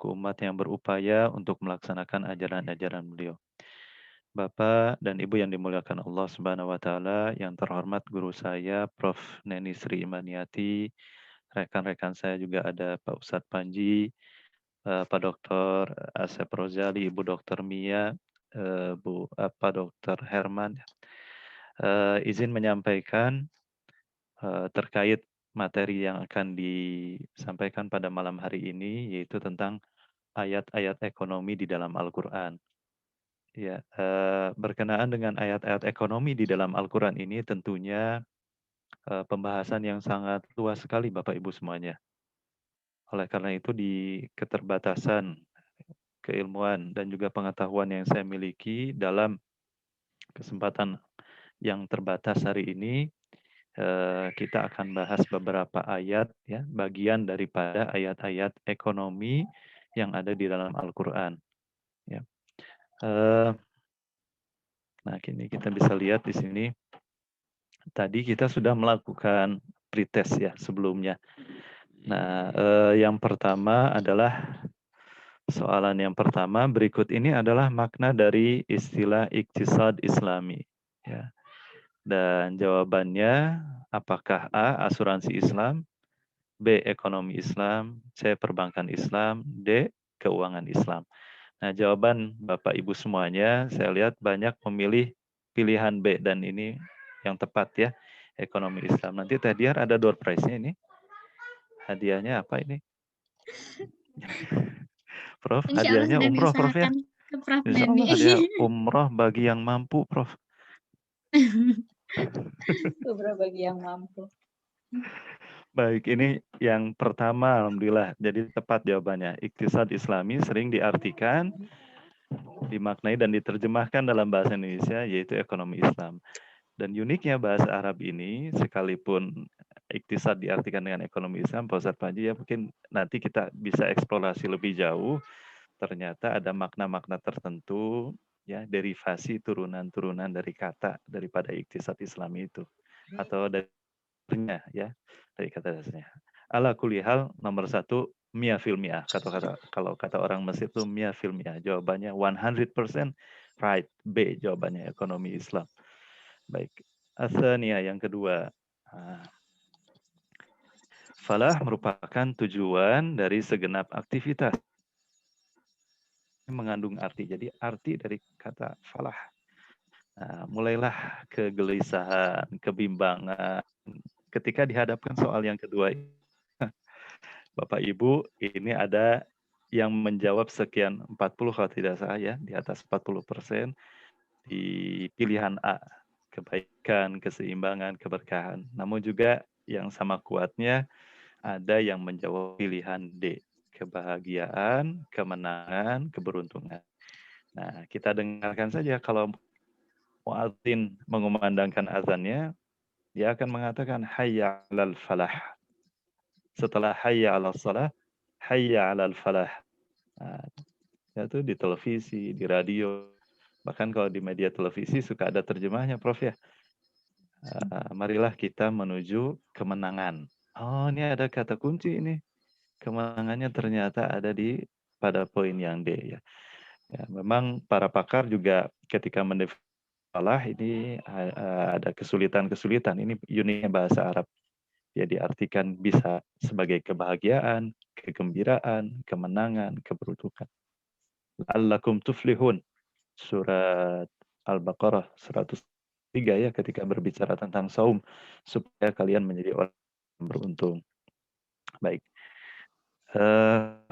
selaku umat yang berupaya untuk melaksanakan ajaran-ajaran beliau. Bapak dan Ibu yang dimuliakan Allah Subhanahu wa taala, yang terhormat guru saya Prof. Neni Sri Imaniati, rekan-rekan saya juga ada Pak Ustadz Panji, Pak Dr. Asep Rozali, Ibu Dr. Mia, Pak Dr. Herman. Izin menyampaikan terkait materi yang akan disampaikan pada malam hari ini, yaitu tentang ayat-ayat ekonomi di dalam Al-Quran. Ya, berkenaan dengan ayat-ayat ekonomi di dalam Al-Quran ini tentunya pembahasan yang sangat luas sekali Bapak Ibu semuanya. Oleh karena itu di keterbatasan keilmuan dan juga pengetahuan yang saya miliki dalam kesempatan yang terbatas hari ini, kita akan bahas beberapa ayat, ya, bagian daripada ayat-ayat ekonomi yang ada di dalam Al-Quran. Ya. Nah, kini kita bisa lihat di sini. Tadi kita sudah melakukan pretest ya sebelumnya. Nah, yang pertama adalah soalan yang pertama berikut ini adalah makna dari istilah iktisad Islami. Ya. Dan jawabannya apakah A. asuransi Islam, B. ekonomi Islam, C. perbankan Islam, D. keuangan Islam. Nah, jawaban Bapak Ibu semuanya saya lihat banyak memilih pilihan B dan ini yang tepat ya, ekonomi Islam. Nanti Teh Diar ada door prize-nya ini. Hadiahnya apa ini? Prof, Insya Allah hadiahnya sedang umroh Prof ya. diusahakan ke Prof. Insya Neni. Allah hadiah umroh bagi yang mampu Prof. Beberapa bagi yang mampu. Baik, ini yang pertama alhamdulillah. Jadi tepat jawabannya. Iktisad Islami sering diartikan, dimaknai dan diterjemahkan dalam bahasa Indonesia yaitu ekonomi Islam. Dan uniknya bahasa Arab ini sekalipun iktisad diartikan dengan ekonomi Islam, Pak Ustadz Panji ya mungkin nanti kita bisa eksplorasi lebih jauh. Ternyata ada makna-makna tertentu ya derivasi turunan-turunan dari kata daripada iktisad Islami itu atau darinya ya dari kata dasarnya. Ala kulihal nomor satu mia fil mia kata-kata kalau kata orang Mesir itu mia fil mia jawabannya 100% right B jawabannya ekonomi Islam. Baik. Asania yang kedua. Falah merupakan tujuan dari segenap aktivitas. Mengandung arti. Jadi arti dari kata falah. Nah, mulailah kegelisahan, kebimbangan. Ketika dihadapkan soal yang kedua, Bapak Ibu, ini ada yang menjawab sekian 40 kalau tidak salah ya, di atas 40% di pilihan A. Kebaikan, keseimbangan, keberkahan. Namun juga yang sama kuatnya ada yang menjawab pilihan D. Kebahagiaan, kemenangan, keberuntungan. Nah, kita dengarkan saja kalau muadzin mengumandangkan azannya, dia akan mengatakan hayya 'alal falah. Setelah hayya 'alas shalah, hayya 'alal falah. Nah, itu di televisi, di radio, bahkan kalau di media televisi suka ada terjemahnya, Prof ya. Marilah kita menuju kemenangan. Oh, ini ada kata kunci ini. Kemenangannya ternyata ada pada poin yang D ya. Ya, memang para pakar juga ketika mendefinisikan falah ini ada kesulitan-kesulitan. Ini uniknya bahasa Arab. Ya diartikan bisa sebagai kebahagiaan, kegembiraan, kemenangan, keberuntungan. La'allakum tuflihun. Surat Al-Baqarah 103 ya ketika berbicara tentang saum supaya kalian menjadi orang yang beruntung. Baik.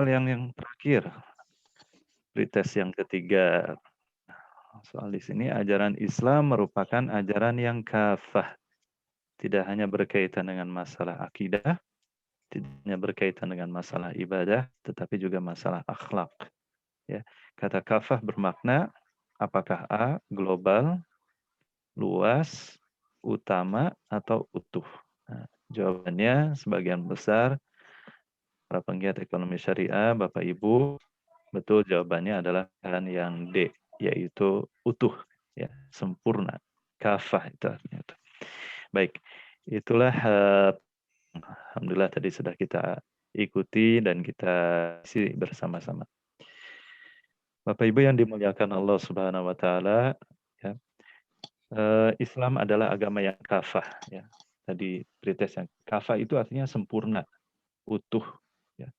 Yang terakhir, pretest yang ketiga. Soal di sini ajaran Islam merupakan ajaran yang kafah. Tidak hanya berkaitan dengan masalah akidah, tidak hanya berkaitan dengan masalah ibadah, tetapi juga masalah akhlak. Ya, kata kafah bermakna apakah A global, luas, utama atau utuh. Nah, jawabannya sebagian besar para penggiat ekonomi syariah, Bapak Ibu, betul jawabannya adalah yang D, yaitu utuh, ya, sempurna. Kafah itu artinya. Baik, itulah alhamdulillah tadi sudah kita ikuti dan kita isi bersama-sama. Bapak Ibu yang dimuliakan Allah Subhanahu wa taala, ya. Islam adalah agama yang kafah, ya. Tadi pretest yang kafah itu artinya sempurna, utuh, ya.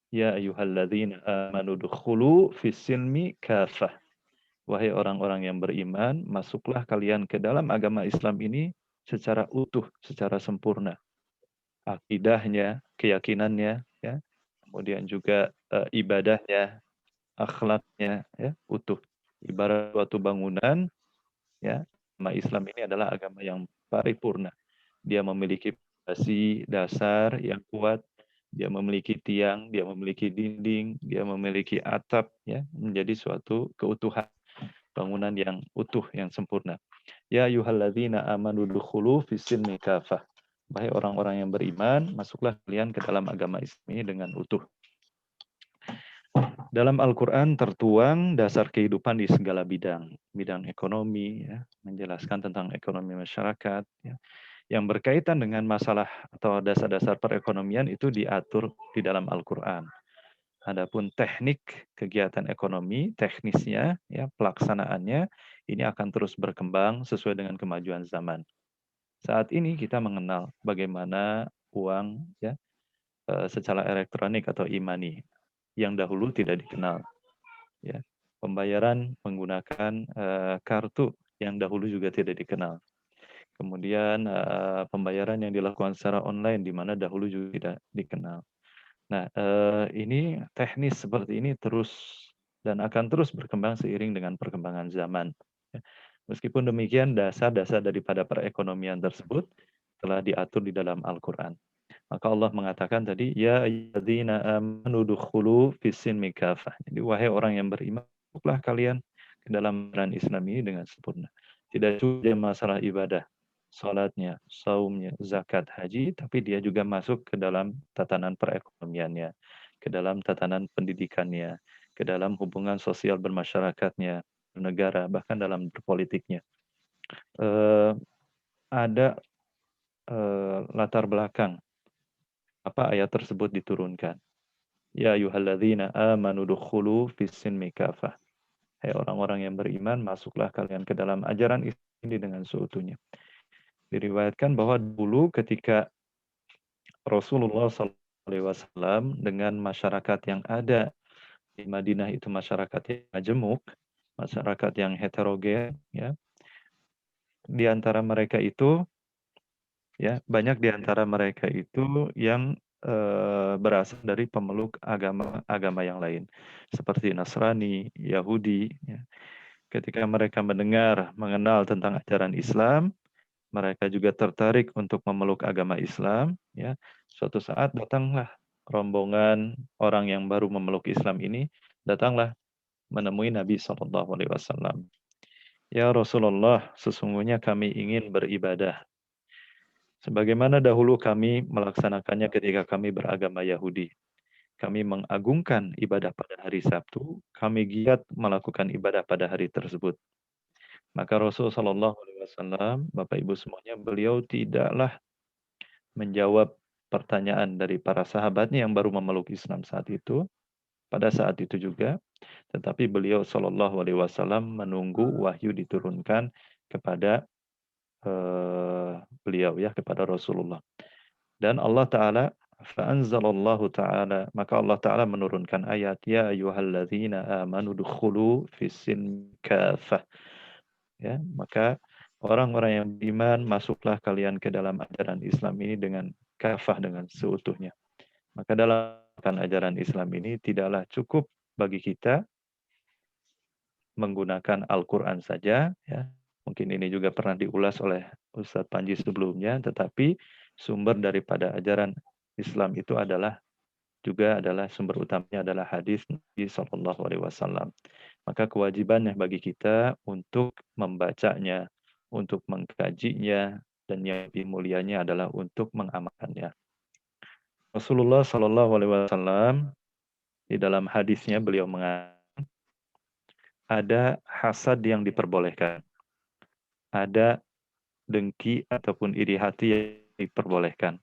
Ya ayyuhalladzina amanu dukhulu fis-silmi kafah. Wahai orang-orang yang beriman, masuklah kalian ke dalam agama Islam ini secara utuh, secara sempurna. Akidahnya, keyakinannya, ya. Kemudian juga ibadahnya, akhlaknya, ya, utuh. Ibarat suatu bangunan, ya, agama Islam ini adalah agama yang paripurna. Dia memiliki fondasi dasar yang kuat, dia memiliki tiang, dia memiliki dinding, dia memiliki atap, ya, menjadi suatu keutuhan bangunan yang utuh, yang sempurna. Ya ayyuhalladzina amanu dukhulu fis-silmi kafah. Wahai orang-orang yang beriman, masuklah kalian ke dalam agama Islam ini dengan utuh. Dalam Al-Quran tertuang dasar kehidupan di segala bidang. Bidang ekonomi, ya, menjelaskan tentang ekonomi masyarakat. Ya. Yang berkaitan dengan masalah atau dasar-dasar perekonomian itu diatur di dalam Al-Quran. Adapun teknik kegiatan ekonomi, teknisnya, ya, pelaksanaannya, ini akan terus berkembang sesuai dengan kemajuan zaman. Saat ini kita mengenal bagaimana uang, ya, secara elektronik atau e-money yang dahulu tidak dikenal. Ya, pembayaran menggunakan kartu yang dahulu juga tidak dikenal. Kemudian pembayaran yang dilakukan secara online di mana dahulu juga tidak dikenal. Nah, ini teknis seperti ini terus dan akan terus berkembang seiring dengan perkembangan zaman. Ya. Meskipun demikian, dasar-dasar daripada perekonomian tersebut telah diatur di dalam Al-Quran. Maka Allah mengatakan tadi, Ya ayyuhalladzina amanu dukhulu fis-silmi kafah. Jadi, wahai orang yang beriman, masuklah kalian ke dalam ajaran Islam ini dengan sempurna. Tidak cuma masalah ibadah, salatnya, saumnya, zakat, haji, tapi dia juga masuk ke dalam tatanan perekonomiannya, ke dalam tatanan pendidikannya, ke dalam hubungan sosial bermasyarakatnya, bernegara, bahkan dalam berpolitiknya. Ada latar belakang apa ayat tersebut diturunkan. Ya ayyuhalladzina amanu dukhulu fis-silmi kafah. Hai orang-orang yang beriman, masuklah kalian ke dalam ajaran Islam ini dengan seutuhnya. Diriwayatkan bahwa dulu ketika Rasulullah SAW dengan masyarakat yang ada di Madinah itu masyarakat yang majemuk, masyarakat yang heterogen, ya. Di antara mereka itu, ya, banyak di antara mereka itu yang berasal dari pemeluk agama yang lain, seperti Nasrani, Yahudi. Ya. Ketika mereka mengenal tentang ajaran Islam, mereka juga tertarik untuk memeluk agama Islam. Ya. Suatu saat datanglah rombongan orang yang baru memeluk Islam ini, datanglah menemui Nabi SAW. Ya Rasulullah, sesungguhnya kami ingin beribadah sebagaimana dahulu kami melaksanakannya ketika kami beragama Yahudi. Kami mengagungkan ibadah pada hari Sabtu, kami giat melakukan ibadah pada hari tersebut. Maka Rasul Shallallahu Alaihi Wasallam, Bapak Ibu semuanya, beliau tidaklah menjawab pertanyaan dari para sahabatnya yang baru memeluk Islam saat itu, pada saat itu juga, tetapi beliau Shallallahu Alaihi Wasallam menunggu wahyu diturunkan kepada beliau, ya, kepada Rasulullah. Dan Allah Ta'ala, fa'anzalallahu ta'ala, maka Allah Ta'ala menurunkan ayat, Ya ayyuhalladzina amanu dukhulu fissin kafah. Ya, maka orang-orang yang beriman, masuklah kalian ke dalam ajaran Islam ini dengan kafah, dengan seutuhnya. Maka dalam ajaran Islam ini tidaklah cukup bagi kita menggunakan Al-Quran saja, ya. Mungkin ini juga pernah diulas oleh Ustadz Panji sebelumnya, tetapi sumber daripada ajaran Islam itu adalah sumber utamanya adalah hadis Nabi Shallallahu Alaihi Wasallam. Maka kewajibannya bagi kita untuk membacanya, untuk mengkajinya, dan yang lebih mulianya adalah untuk mengamalkannya. Rasulullah Shallallahu Alaihi Wasallam di dalam hadisnya beliau mengatakan ada hasad yang diperbolehkan, ada dengki ataupun iri hati yang diperbolehkan.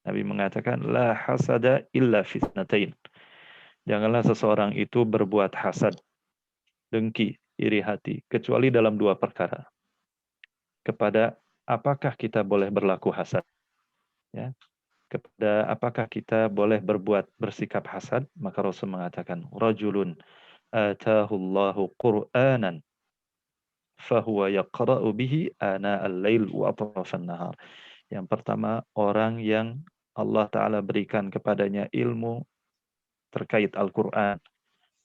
Nabi mengatakan, la hasada illa fitnatain. Janganlah seseorang itu berbuat hasad, dengki, iri hati, kecuali dalam dua perkara. Kepada apakah kita boleh berlaku hasad? Ya. Kepada apakah kita boleh bersikap hasad? Maka Rasul mengatakan, rajulun atahullahu Qur'anan fahuwa yaqra'u bihi ana al-lail wa atrafan nahar. Yang pertama, orang yang Allah Ta'ala berikan kepadanya ilmu terkait Al-Quran.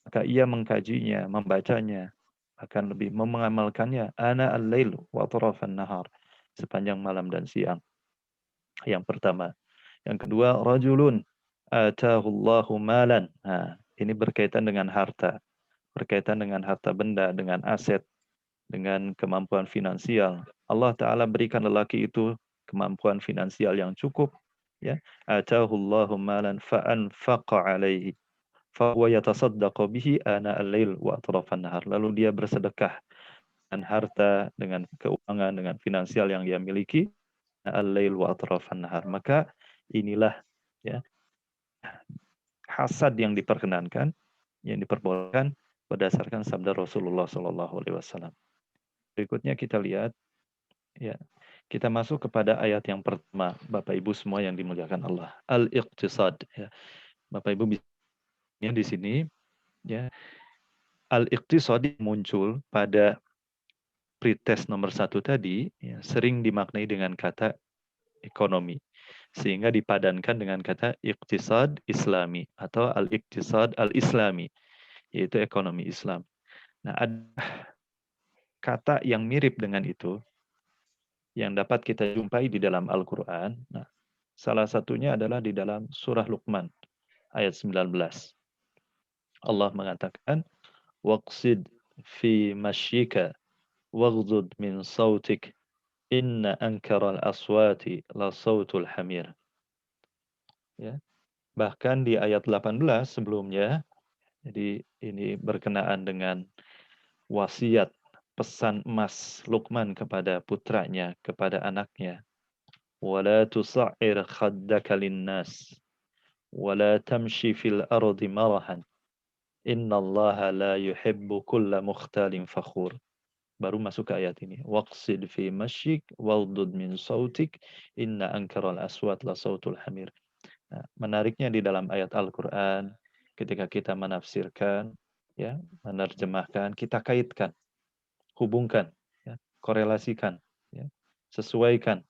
Maka ia mengkajinya, membacanya, akan lebih mengamalkannya. Ana al-lail wa atrafan nahar. Sepanjang malam dan siang. Yang pertama. Yang kedua, rajulun atahullahu malan. Nah, ini berkaitan dengan harta. Berkaitan dengan harta benda, dengan aset, dengan kemampuan finansial. Allah Ta'ala berikan lelaki itu kemampuan finansial yang cukup. Ya, atahullahu malan fa'anfaqa alaihi fahuwa yatasaddaqu bihi ana al-lail wa atrafan nahar. Lalu dia bersedekah dengan harta, dengan keuangan, dengan finansial yang dia miliki, al-lail wa atrafan nahar. Maka inilah ya hasad yang diperkenankan, yang diperbolehkan berdasarkan sabda Rasulullah SAW. Berikutnya kita lihat, ya, kita masuk kepada ayat yang pertama, Bapak Ibu semua yang dimuliakan Allah, al-iqtisad. Ya. Bapak Ibu bisa di sini, ya, al-iqtisad muncul pada pretest nomor 1 tadi, ya, sering dimaknai dengan kata ekonomi, sehingga dipadankan dengan kata iqtisad islami atau al-iqtisad al-islami, yaitu ekonomi Islam. Nah, ada kata yang mirip dengan itu yang dapat kita jumpai di dalam Al-Quran. Nah, salah satunya adalah di dalam surah Luqman ayat 19. Allah mengatakan, waqsid fi masyika waghdud min sautik inna ankaral aswati la sautul hamir. Ya. Bahkan di ayat 18 sebelumnya, jadi ini berkenaan dengan wasiat pesan emas Luqman kepada putranya, kepada anaknya. وَلَا تُصَعِّرْ خَدَّكَ لِلنَّاسِ وَلَا تَمْشِ فِي الْأَرْضِ مَرَحًا إِنَّ اللَّهَ لَا يُحِبُّ كُلَّ مُخْتَالٍ فَخُورٍ. Baru masuk ke ayat ini. وَقْصِدْ فِي مَشْيِكْ وَاغْضُضْ مِنْ صَوْتِكَ إِنَّ أَنْكَرَ الْأَصْوَاتِ لَصَوْتُ الْحَمِيرِ. Nah, menariknya di dalam ayat Al-Quran, ketika kita menafsirkan, ya, menerjemahkan, kita kaitkan, hubungkan, ya, korelasikan, ya, sesuaikan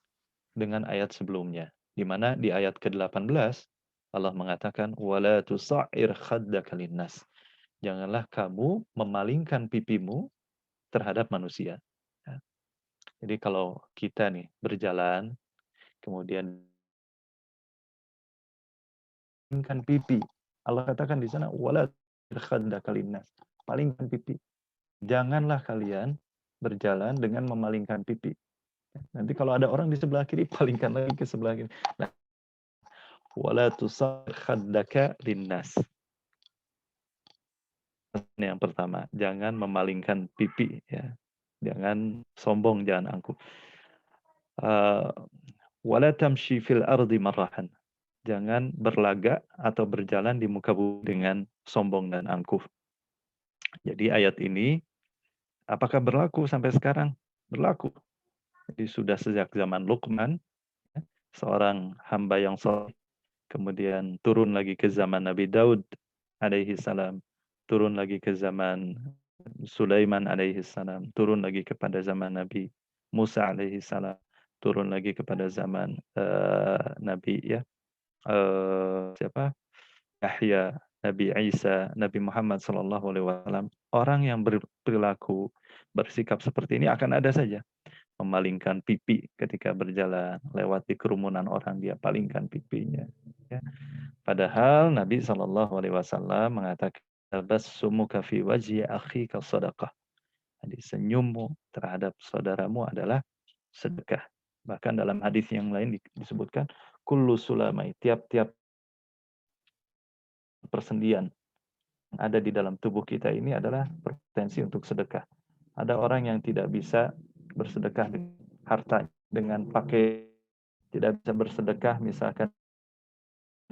dengan ayat sebelumnya. Di mana di ayat ke-18, Allah mengatakan, وَلَا تُصَعِّرْ خَدَّكَ لِلنَّاسِ. Janganlah kamu memalingkan pipimu terhadap manusia. Ya. Jadi kalau kita nih berjalan, kemudian palingkan pipi. Allah katakan di sana, wala khaddaka linnas. Palingkan pipi. Janganlah kalian berjalan dengan memalingkan pipi. Nanti kalau ada orang di sebelah kiri, palingkan lagi ke sebelah kiri. Nah, wala tusar khaddaka linnas. Ini yang pertama, jangan memalingkan pipi, ya. Jangan sombong, jangan angkuh. Wala tamshi fil ardi marahan. Jangan berlagak atau berjalan di muka bumi dengan sombong dan angkuh. Jadi ayat ini apakah berlaku sampai sekarang? Berlaku. Jadi sudah sejak zaman Luqman, seorang hamba yang saleh, kemudian turun lagi ke zaman Nabi Daud alaihi salam, turun lagi ke zaman Sulaiman alaihi salam, turun lagi kepada zaman Nabi Musa alaihi salam, turun lagi kepada zaman Nabi, ya, siapa? Yahya, Nabi Isa, Nabi Muhammad SAW. Orang yang berperilaku, bersikap seperti ini akan ada saja. Memalingkan pipi ketika berjalan, lewati kerumunan orang, dia palingkan pipinya. Ya. Padahal Nabi SAW mengatakan, tabassumuka fi wajhi akhika sadaqah. Jadi senyummu terhadap saudaramu adalah sedekah. Bahkan dalam hadis yang lain disebutkan, kullu sulamai, tiap-tiap persendian yang ada di dalam tubuh kita ini adalah berpotensi untuk sedekah. Ada orang yang tidak bisa bersedekah dengan harta, dengan pakai, tidak bisa bersedekah misalkan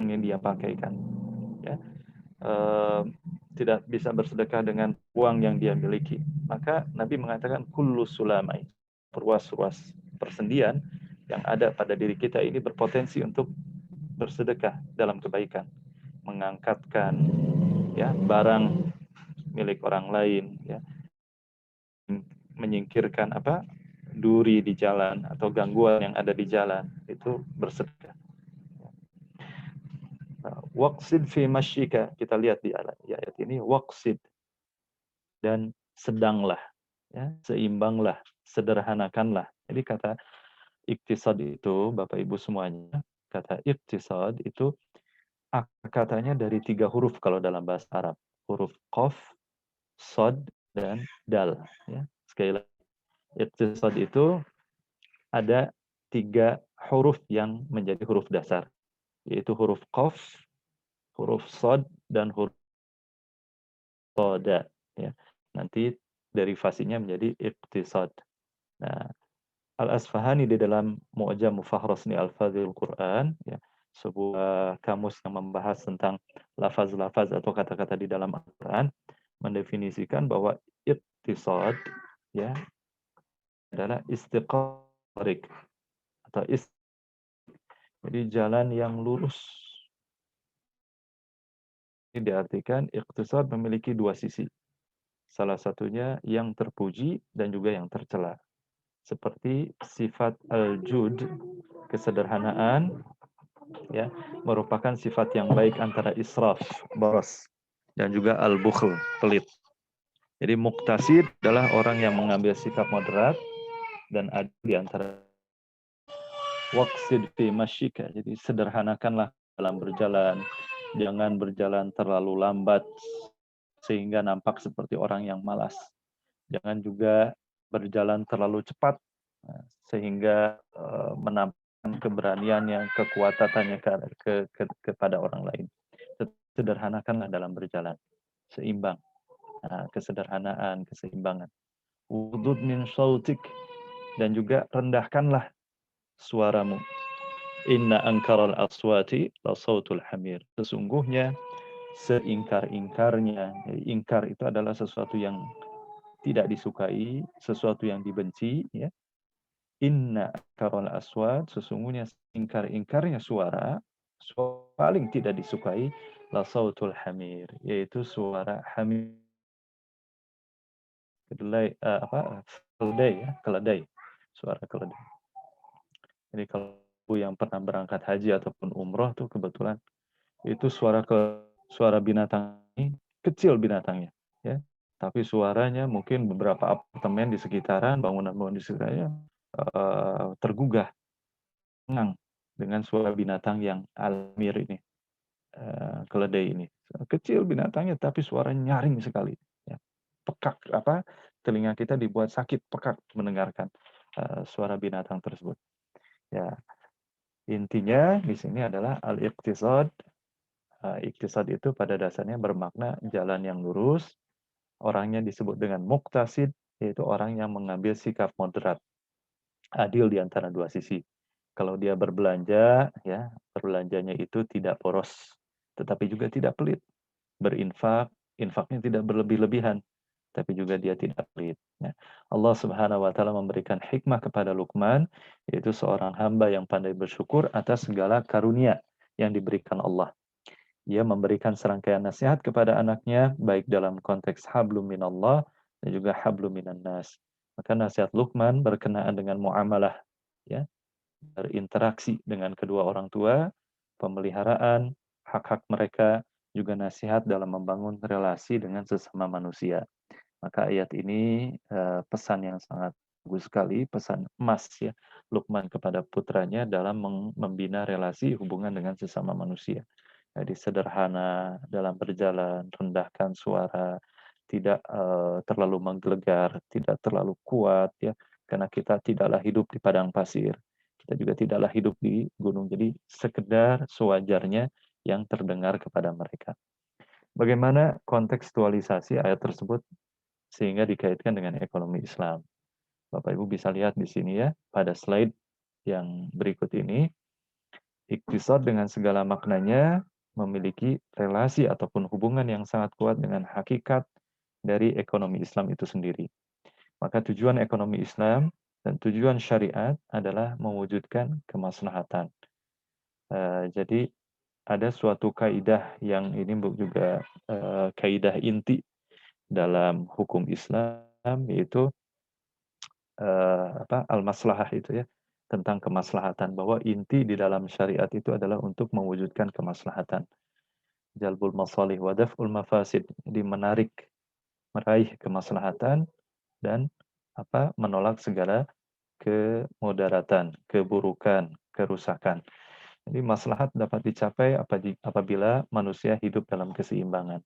ingin dia pakaikan, ya. Tidak bisa bersedekah dengan uang yang dia miliki. Maka Nabi mengatakan kullu sulamai, ruas-ruas persendian yang ada pada diri kita ini berpotensi untuk bersedekah dalam kebaikan, mengangkatkan ya barang milik orang lain, ya, menyingkirkan duri di jalan atau gangguan yang ada di jalan, itu bersedekah. Waqsid fi masyika, kita lihat di ayat ini, waqsid, dan sedanglah, ya, seimbanglah, sederhanakanlah. Jadi kata iktisad itu, Bapak Ibu semuanya, kata iktisad itu katanya dari 3 huruf kalau dalam bahasa Arab. Huruf qaf, sod, dan dal. Ya. Sekali lagi, iktisad itu ada 3 huruf yang menjadi huruf dasar, yaitu huruf qaf, huruf sod, dan huruf soda. Ya. Nanti derivasinya menjadi iktisad. Nah, Al-Asfahani di dalam Mu'jam Mufahrasni Al-Fadhil Quran, ya, sebuah kamus yang membahas tentang lafaz-lafaz atau kata-kata di dalam Al-Quran, mendefinisikan bahwa iktisad, ya, adalah istiqarik atau jadi jalan yang lurus. Ini diartikan iktisad memiliki 2 sisi. Salah satunya yang terpuji dan juga yang tercela. Seperti sifat al-jud, kesederhanaan, ya, merupakan sifat yang baik antara israf, boros, dan juga al-bukhl, pelit. Jadi muqtasid adalah orang yang mengambil sikap moderat dan adil di antara waqsid fi masyika. Jadi sederhanakanlah dalam berjalan, jangan berjalan terlalu lambat sehingga nampak seperti orang yang malas. Jangan juga berjalan terlalu cepat sehingga menampakkan keberaniannya, kekuatannya kepada orang lain. Sederhanakanlah dalam berjalan, seimbang. Nah, kesederhanaan, keseimbangan. Wudud min sautik, dan juga rendahkanlah suaramu. Inna ankaral aswati la sautul hamir. Sesungguhnya seingkar-ingkarnya, ingkar itu adalah sesuatu yang tidak disukai, sesuatu yang dibenci, ya. Inna ankaral aswat, sesungguhnya ingkar-ingkarnya suara paling tidak disukai, la sautul hamir, yaitu suara hamir. Keledai, ya, keledai, suara keledai. Jadi kalau yang pernah berangkat haji ataupun umroh tuh kebetulan itu suara binatang ini kecil binatangnya, ya, tapi suaranya mungkin beberapa apartemen di sekitaran, bangunan-bangunan di sekitarnya tergugah, tenang dengan suara binatang yang almir ini, keledai ini. Kecil binatangnya tapi suaranya nyaring sekali, ya. Pekak, telinga kita dibuat sakit pekak mendengarkan suara binatang tersebut. Ya, intinya di sini adalah al-iqtisad. Iktisad itu pada dasarnya bermakna jalan yang lurus. Orangnya disebut dengan muqtasid, yaitu orang yang mengambil sikap moderat, adil di antara 2 sisi. Kalau dia berbelanja, ya, berbelanjanya itu tidak boros, tetapi juga tidak pelit. Berinfak, infaknya tidak berlebih-lebihan, tapi juga dia tidak pelit. Ya. Allah Subhanahu wa Ta'ala memberikan hikmah kepada Luqman, yaitu seorang hamba yang pandai bersyukur atas segala karunia yang diberikan Allah. Ia memberikan serangkaian nasihat kepada anaknya, baik dalam konteks hablum minallah dan juga hablum minan nas. Maka nasihat Luqman berkenaan dengan muamalah, ya, berinteraksi dengan kedua orang tua, pemeliharaan hak-hak mereka, juga nasihat dalam membangun relasi dengan sesama manusia. Maka ayat ini pesan yang sangat bagus sekali, pesan emas, ya, Luqman kepada putranya dalam membina relasi hubungan dengan sesama manusia. Jadi sederhana dalam berjalan, rendahkan suara, tidak terlalu menggelegar, tidak terlalu kuat, ya, karena kita tidaklah hidup di padang pasir, kita juga tidaklah hidup di gunung. Jadi sekedar sewajarnya yang terdengar kepada mereka. Bagaimana kontekstualisasi ayat tersebut sehingga dikaitkan dengan ekonomi Islam? Bapak Ibu bisa lihat di sini, ya, pada slide yang berikut ini. Iktisad dengan segala maknanya memiliki relasi ataupun hubungan yang sangat kuat dengan hakikat dari ekonomi Islam itu sendiri. Maka tujuan ekonomi Islam dan tujuan syariat adalah mewujudkan kemaslahatan. Jadi ada suatu kaidah yang ini juga kaidah inti dalam hukum Islam, yaitu al-maslahah itu ya, tentang kemaslahatan, bahwa inti di dalam syariat itu adalah untuk mewujudkan kemaslahatan. Jalbul masalih wa daf'ul mafasid, jadi meraih kemaslahatan dan menolak segala kemudaratan, keburukan, kerusakan. Jadi maslahat dapat dicapai apabila manusia hidup dalam keseimbangan.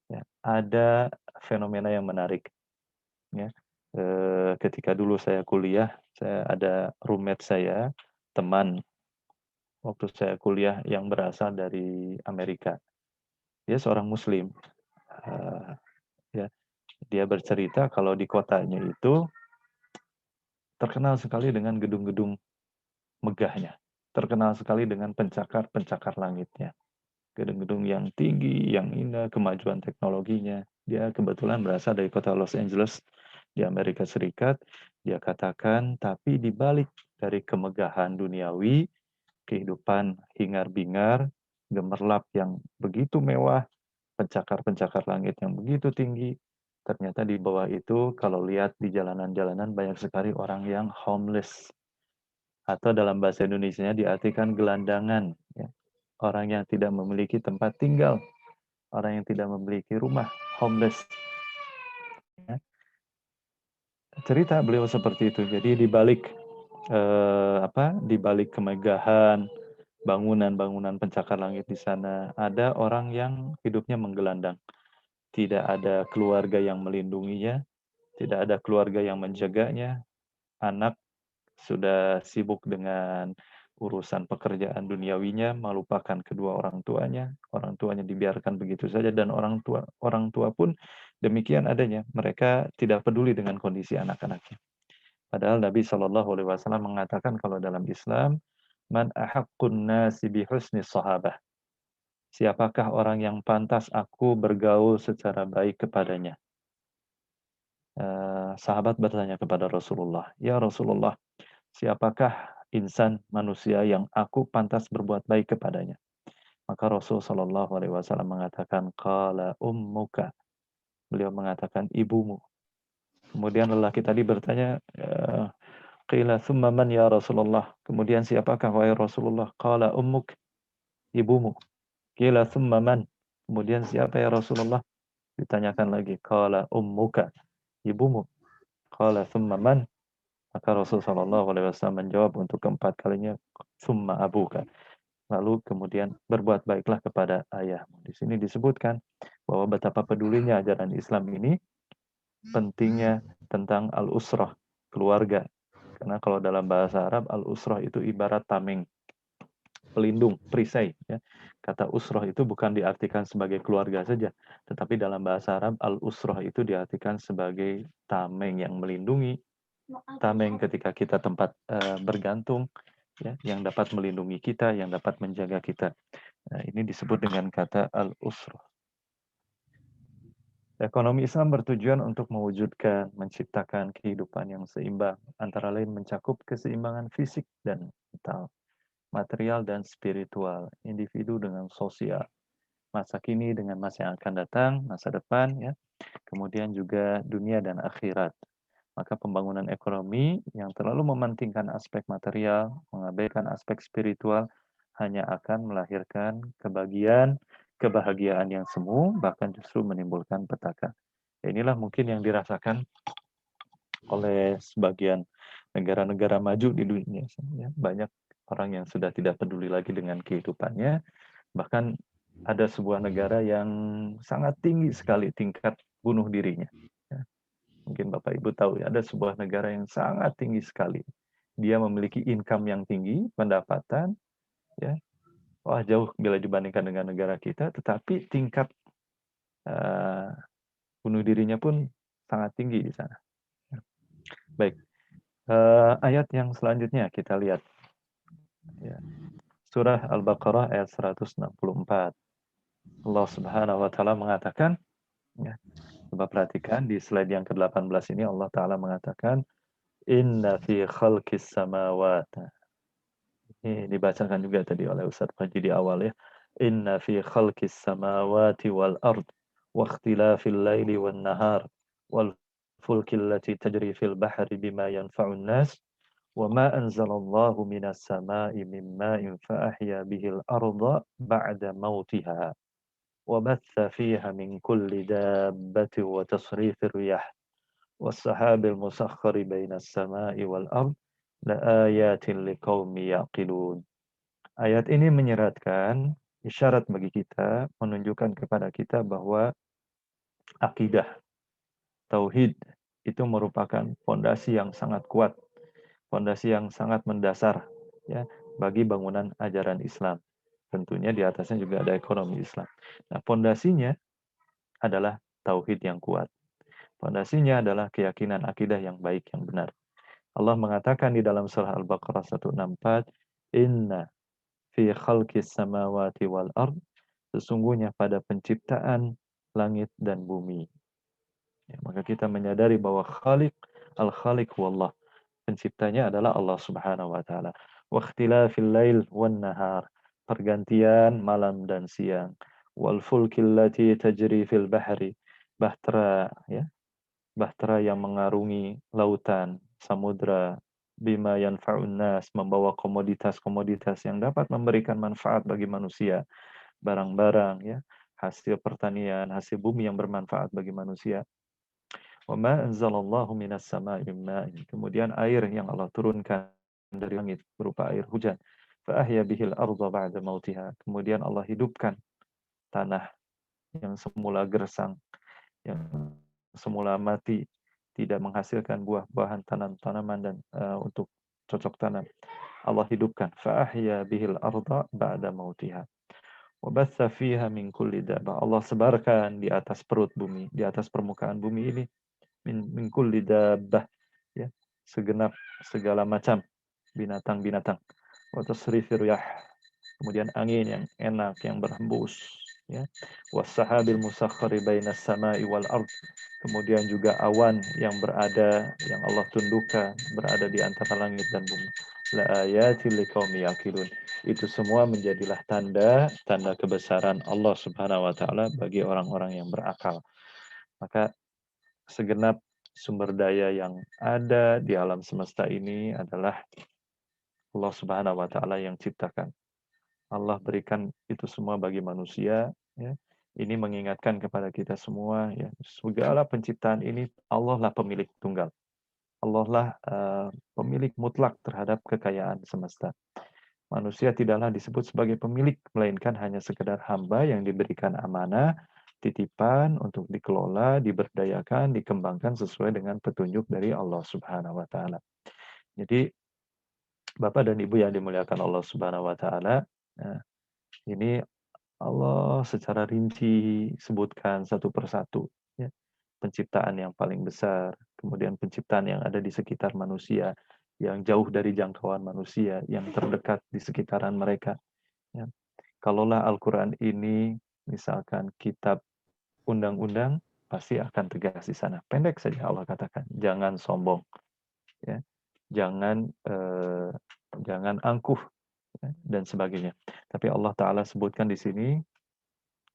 Ya, ada fenomena yang menarik. Ya, ketika dulu saya kuliah, saya ada roommate saya, teman waktu saya kuliah yang berasal dari Amerika. Dia seorang Muslim. Ya, dia bercerita kalau di kotanya itu terkenal sekali dengan gedung-gedung megahnya, terkenal sekali dengan pencakar-pencakar langitnya. Gedung-gedung yang tinggi, yang indah, kemajuan teknologinya. Dia kebetulan berasal dari kota Los Angeles di Amerika Serikat. Dia katakan, tapi di balik dari kemegahan duniawi, kehidupan hingar-bingar, gemerlap yang begitu mewah, pencakar-pencakar langit yang begitu tinggi, ternyata di bawah itu kalau lihat di jalanan-jalanan banyak sekali orang yang homeless, atau dalam bahasa Indonesianya diartikan gelandangan, ya. Orang yang tidak memiliki tempat tinggal, orang yang tidak memiliki rumah, homeless. Ya. Cerita beliau seperti itu. Jadi di balik kemegahan bangunan-bangunan pencakar langit di sana, ada orang yang hidupnya menggelandang. Tidak ada keluarga yang melindunginya, tidak ada keluarga yang menjaganya. Anak sudah sibuk dengan urusan pekerjaan duniawinya, melupakan kedua orang tuanya. Orang tuanya dibiarkan begitu saja, dan orang tua pun demikian adanya. Mereka tidak peduli dengan kondisi anak-anaknya. Padahal Nabi Shallallahu Alaihi Wasallam mengatakan kalau dalam Islam, man ahaqqun nasi bi husni sahabah. Siapakah orang yang pantas aku bergaul secara baik kepadanya? Sahabat bertanya kepada Rasulullah, ya Rasulullah, siapakah insan manusia yang aku pantas berbuat baik kepadanya? Maka Rasul Shallallahu Alaihi Wasallam mengatakan, qala ummuka. Beliau mengatakan ibumu. Kemudian lelaki tadi bertanya, qila thumma man ya Rasulullah. Kemudian siapakah wahai Rasulullah? Qala ummuk, ibumu. Qila thumma man. Kemudian siapa ya Rasulullah? Ditanyakan lagi, qala ummuka, ibumu. Qala thumma man. Maka Rasul Shallallahu Alaihi Wasallam menjawab untuk keempat kalinya, thumma abuka. Lalu kemudian berbuat baiklah kepada ayahmu. Di sini disebutkan bahwa betapa pedulinya ajaran Islam ini, pentingnya tentang al-usrah, keluarga. Karena kalau dalam bahasa Arab, al-usrah itu ibarat tameng, pelindung, perisai. Ya. Kata usrah itu bukan diartikan sebagai keluarga saja, tetapi dalam bahasa Arab, al-usrah itu diartikan sebagai tameng yang melindungi, tameng ketika kita tempat bergantung, ya, yang dapat melindungi kita, yang dapat menjaga kita. Nah, ini disebut dengan kata al-usrah. Ekonomi Islam bertujuan untuk mewujudkan, menciptakan kehidupan yang seimbang, antara lain mencakup keseimbangan fisik dan mental, material dan spiritual, individu dengan sosial, masa kini dengan masa yang akan datang, masa depan, ya. Kemudian juga dunia dan akhirat. Maka pembangunan ekonomi yang terlalu mementingkan aspek material, mengabaikan aspek spiritual, hanya akan melahirkan kebahagiaan yang semu, bahkan justru menimbulkan petaka. Inilah mungkin yang dirasakan oleh sebagian negara-negara maju di dunia. Banyak orang yang sudah tidak peduli lagi dengan kehidupannya. Bahkan ada sebuah negara yang sangat tinggi sekali tingkat bunuh dirinya. Mungkin Bapak Ibu tahu ya, ada sebuah negara yang sangat tinggi sekali. Dia memiliki income yang tinggi, pendapatan, ya, wah jauh bila dibandingkan dengan negara kita, tetapi tingkat bunuh dirinya pun sangat tinggi di sana. Baik, ayat yang selanjutnya kita lihat. Ya. surah Al-Baqarah ayat 164. Allah Subhanahu wa taala mengatakan, ya, coba perhatikan di slide yang ke-18 ini Allah taala mengatakan inna fi khalqis samawati. Ini dibacakan juga tadi oleh Ustaz Panji di awal ya. Inna fi khalqis samawati wal ard wa ikhtilafil laili wan nahar wal fulki allati tajri fil bahri bima yanfa'un nas wa ma anzalallahu minas sama'i min ma'in fa ahya bihil arda ba'da mautiha wa batha fiha min kulli dabbatin wa tasrifir riyah was sahabil musakhkhari bainas sama'i wal ard la ayatin liqaumi yaqilun. Ayat ini menyeratkan isyarat bagi kita, menunjukkan kepada kita bahwa akidah, tauhid itu merupakan fondasi yang sangat kuat, fondasi yang sangat mendasar ya bagi bangunan ajaran Islam. Tentunya di atasnya juga ada ekonomi Islam. Nah, fondasinya adalah tauhid yang kuat. Fondasinya adalah keyakinan akidah yang baik, yang benar. Allah mengatakan di dalam surah Al-Baqarah 164, Inna fi khalqis samawati wal ard, sesungguhnya pada penciptaan langit dan bumi. Ya, maka kita menyadari bahwa Khaliq, Al-Khaliq wallah, penciptanya adalah Allah Subhanahu wa taala. Wa ikhtilafil lail wan nahar, pergantian malam dan siang. Wal fulkil lati tajri fil bahri, bahtera ya, bahtera yang mengarungi lautan, samudra, bima yanfa'un nas, membawa komoditas-komoditas yang dapat memberikan manfaat bagi manusia, barang-barang ya, hasil pertanian, hasil bumi yang bermanfaat bagi manusia. Wa ma anzalallahu minas sama'i min ma'in. Kemudian air yang Allah turunkan dari langit berupa air hujan. Fa ahya bihil arda ba'da mautiha. Kemudian Allah hidupkan tanah yang semula gersang, yang semula mati, tidak menghasilkan buah-buahan, tanaman dan untuk cocok tanam. Allah hidupkan. Fa ahya bihil arda ba'da mautiha. Wa batha fiha min kulli dabah. Allah sebarkan di atas perut bumi, di atas permukaan bumi ini min kulli dabbah ya, segenap segala macam binatang-binatang. Wa tasrifir riyah, kemudian angin yang enak yang berhembus ya. Was sahabil musakhkhari bainas sama'i wal ard, kemudian juga awan yang berada, yang Allah tundukkan berada di antara langit dan bumi. La ayatil liqaumi yaqilun. Itu semua menjadilah tanda kebesaran Allah Subhanahu wa taala bagi orang-orang yang berakal. Maka segenap sumber daya yang ada di alam semesta ini adalah Allah Subhanahu wa taala yang ciptakan. Allah berikan itu semua bagi manusia ya. Ini mengingatkan kepada kita semua ya, segala penciptaan ini Allah lah pemilik tunggal. Allah lah pemilik mutlak terhadap kekayaan semesta. Manusia tidaklah disebut sebagai pemilik, melainkan hanya sekedar hamba yang diberikan amanah, titipan untuk dikelola, diberdayakan, dikembangkan sesuai dengan petunjuk dari Allah Subhanahu wa taala. Jadi Bapak dan Ibu yang dimuliakan Allah Subhanahu wa taala, nah, ini Allah secara rinci sebutkan satu persatu ya, penciptaan yang paling besar, kemudian penciptaan yang ada di sekitar manusia, yang jauh dari jangkauan manusia, yang terdekat di sekitaran mereka. Ya. Kalaulah Al-Quran ini misalkan kitab undang-undang, pasti akan tegas di sana. Pendek saja Allah katakan, jangan sombong, ya, jangan jangan angkuh ya, dan sebagainya. Tapi Allah Taala sebutkan di sini,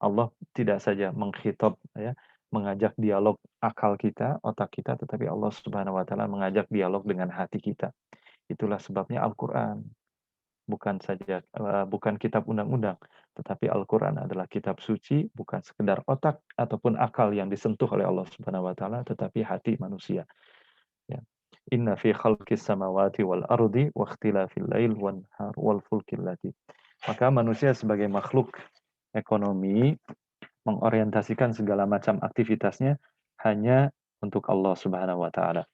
Allah tidak saja mengkhitab ya, mengajak dialog akal kita, otak kita, tetapi Allah Subhanahu wa taala mengajak dialog dengan hati kita. Itulah sebabnya Al-Qur'an bukan kitab undang-undang, tetapi Al-Qur'an adalah kitab suci, bukan sekedar otak ataupun akal yang disentuh oleh Allah Subhanahu wa taala, tetapi hati manusia. Ya. Inna fi khalqis samawati wal ardi wa ikhtilafil lail wan nahar wal fulkil lati. Maka manusia sebagai makhluk ekonomi mengorientasikan segala macam aktivitasnya hanya untuk Allah Subhanahu wa taala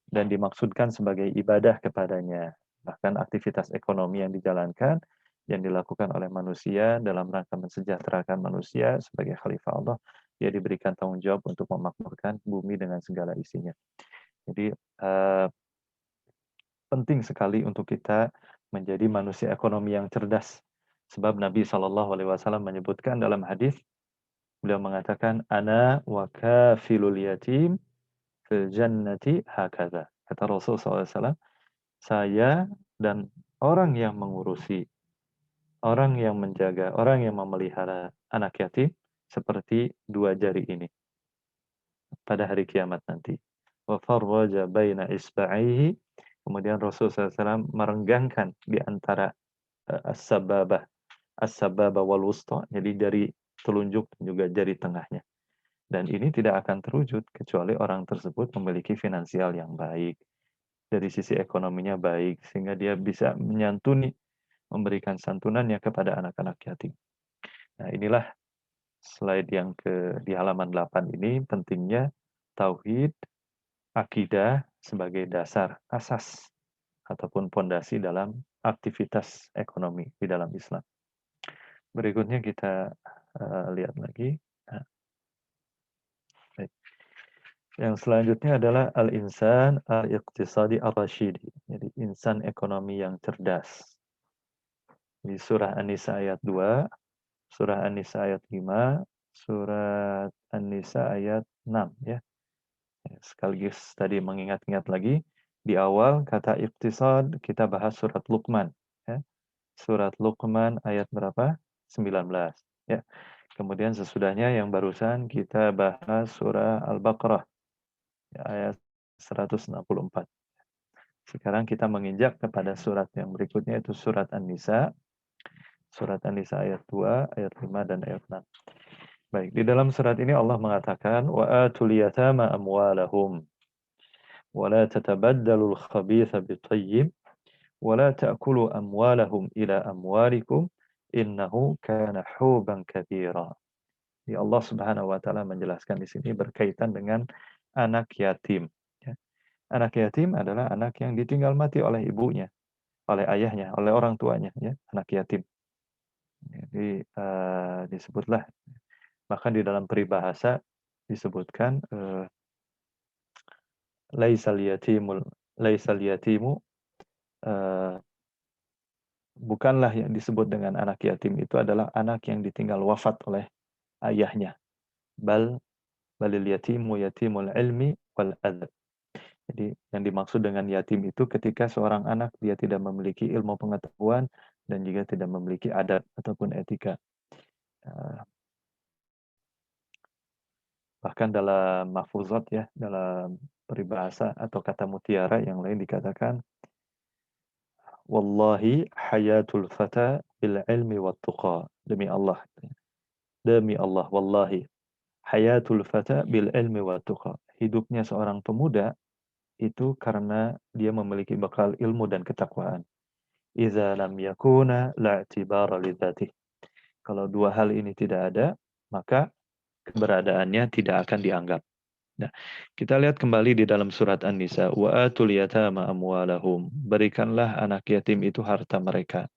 dan dimaksudkan sebagai ibadah kepadanya. Bahkan aktivitas ekonomi yang dijalankan yang dilakukan oleh manusia dalam rangka mensejahterakan manusia sebagai khalifah Allah, dia diberikan tanggung jawab untuk memakmurkan bumi dengan segala isinya. Jadi penting sekali untuk kita menjadi manusia ekonomi yang cerdas. Sebab Nabi SAW menyebutkan dalam hadis, beliau mengatakan, Ana wa kafilul yatim fil jannati hakadha. Kata Rasul SAW, saya dan orang yang mengurusi, orang yang menjaga, orang yang memelihara anak yatim seperti dua jari ini pada hari kiamat nanti. Wa farraja baina isba'ihi. Kemudian Rasul SAW merenggangkan di antara as-sababah, as-sababah wal wusta, jadi jari telunjuk dan juga jari tengahnya. Dan ini tidak akan terwujud kecuali orang tersebut memiliki finansial yang baik. Dari sisi ekonominya baik, sehingga dia bisa menyantuni, memberikan santunannya kepada anak-anak yatim. Nah, inilah slide yang di halaman 8 ini, pentingnya tauhid, akidah sebagai dasar, asas, ataupun pondasi dalam aktivitas ekonomi di dalam Islam. Berikutnya kita lihat lagi. Nah, baik. Yang selanjutnya adalah al-insan al-iqtisadi ar-rasyidi. Jadi insan ekonomi yang cerdas. Di surah An-Nisa ayat 2, surah An-Nisa ayat 5, surat An-Nisa ayat 6 ya. Sekaligus tadi mengingat-ingat lagi di awal kata iqtisad kita bahas surat Luqman ya. Surat Luqman ayat berapa? 19 ya. Kemudian sesudahnya yang barusan kita bahas surah Al-Baqarah ya, ayat 164. Sekarang kita menginjak kepada surat yang berikutnya itu surat An-Nisa. Surat An-Nisa ayat 2, ayat 5 dan ayat 6. Baik, di dalam surat ini Allah mengatakan wa atul yatama amwalahum wa la tatabaddalu al-khabitha bit-tayyib wa la ta'kulu amwalahum ila amwalikum innahu kana huban kabira. Ya Allah Subhanahu wa taala menjelaskan di sini berkaitan dengan anak yatim. Ya. Anak yatim adalah anak yang ditinggal mati oleh ibunya, oleh ayahnya, oleh orang tuanya, ya, anak yatim. Jadi disebutlah, bahkan di dalam peribahasa disebutkan laisal yatimu bukanlah yang disebut dengan anak yatim itu adalah anak yang ditinggal wafat oleh ayahnya. Balil yatimu yatimul ilmi wal adab. Jadi yang dimaksud dengan yatim itu ketika seorang anak dia tidak memiliki ilmu pengetahuan dan juga tidak memiliki adab ataupun etika. Bahkan dalam mahfuzat ya, dalam peribahasa atau kata mutiara yang lain dikatakan wallahi hayatul fata bil ilmi wat tuqa. Demi Allah. Demi Allah, wallahi hayatul fata bil ilmi wat tuqa. Hidupnya seorang pemuda itu karena dia memiliki bekal ilmu dan ketakwaan. Idza lam yakuna la'tibara lidzatih. Kalau dua hal ini tidak ada, maka keberadaannya tidak akan dianggap. Nah, kita lihat kembali di dalam surat An-Nisa, wa atul yatama amwalahum. Berikanlah anak yatim itu harta mereka.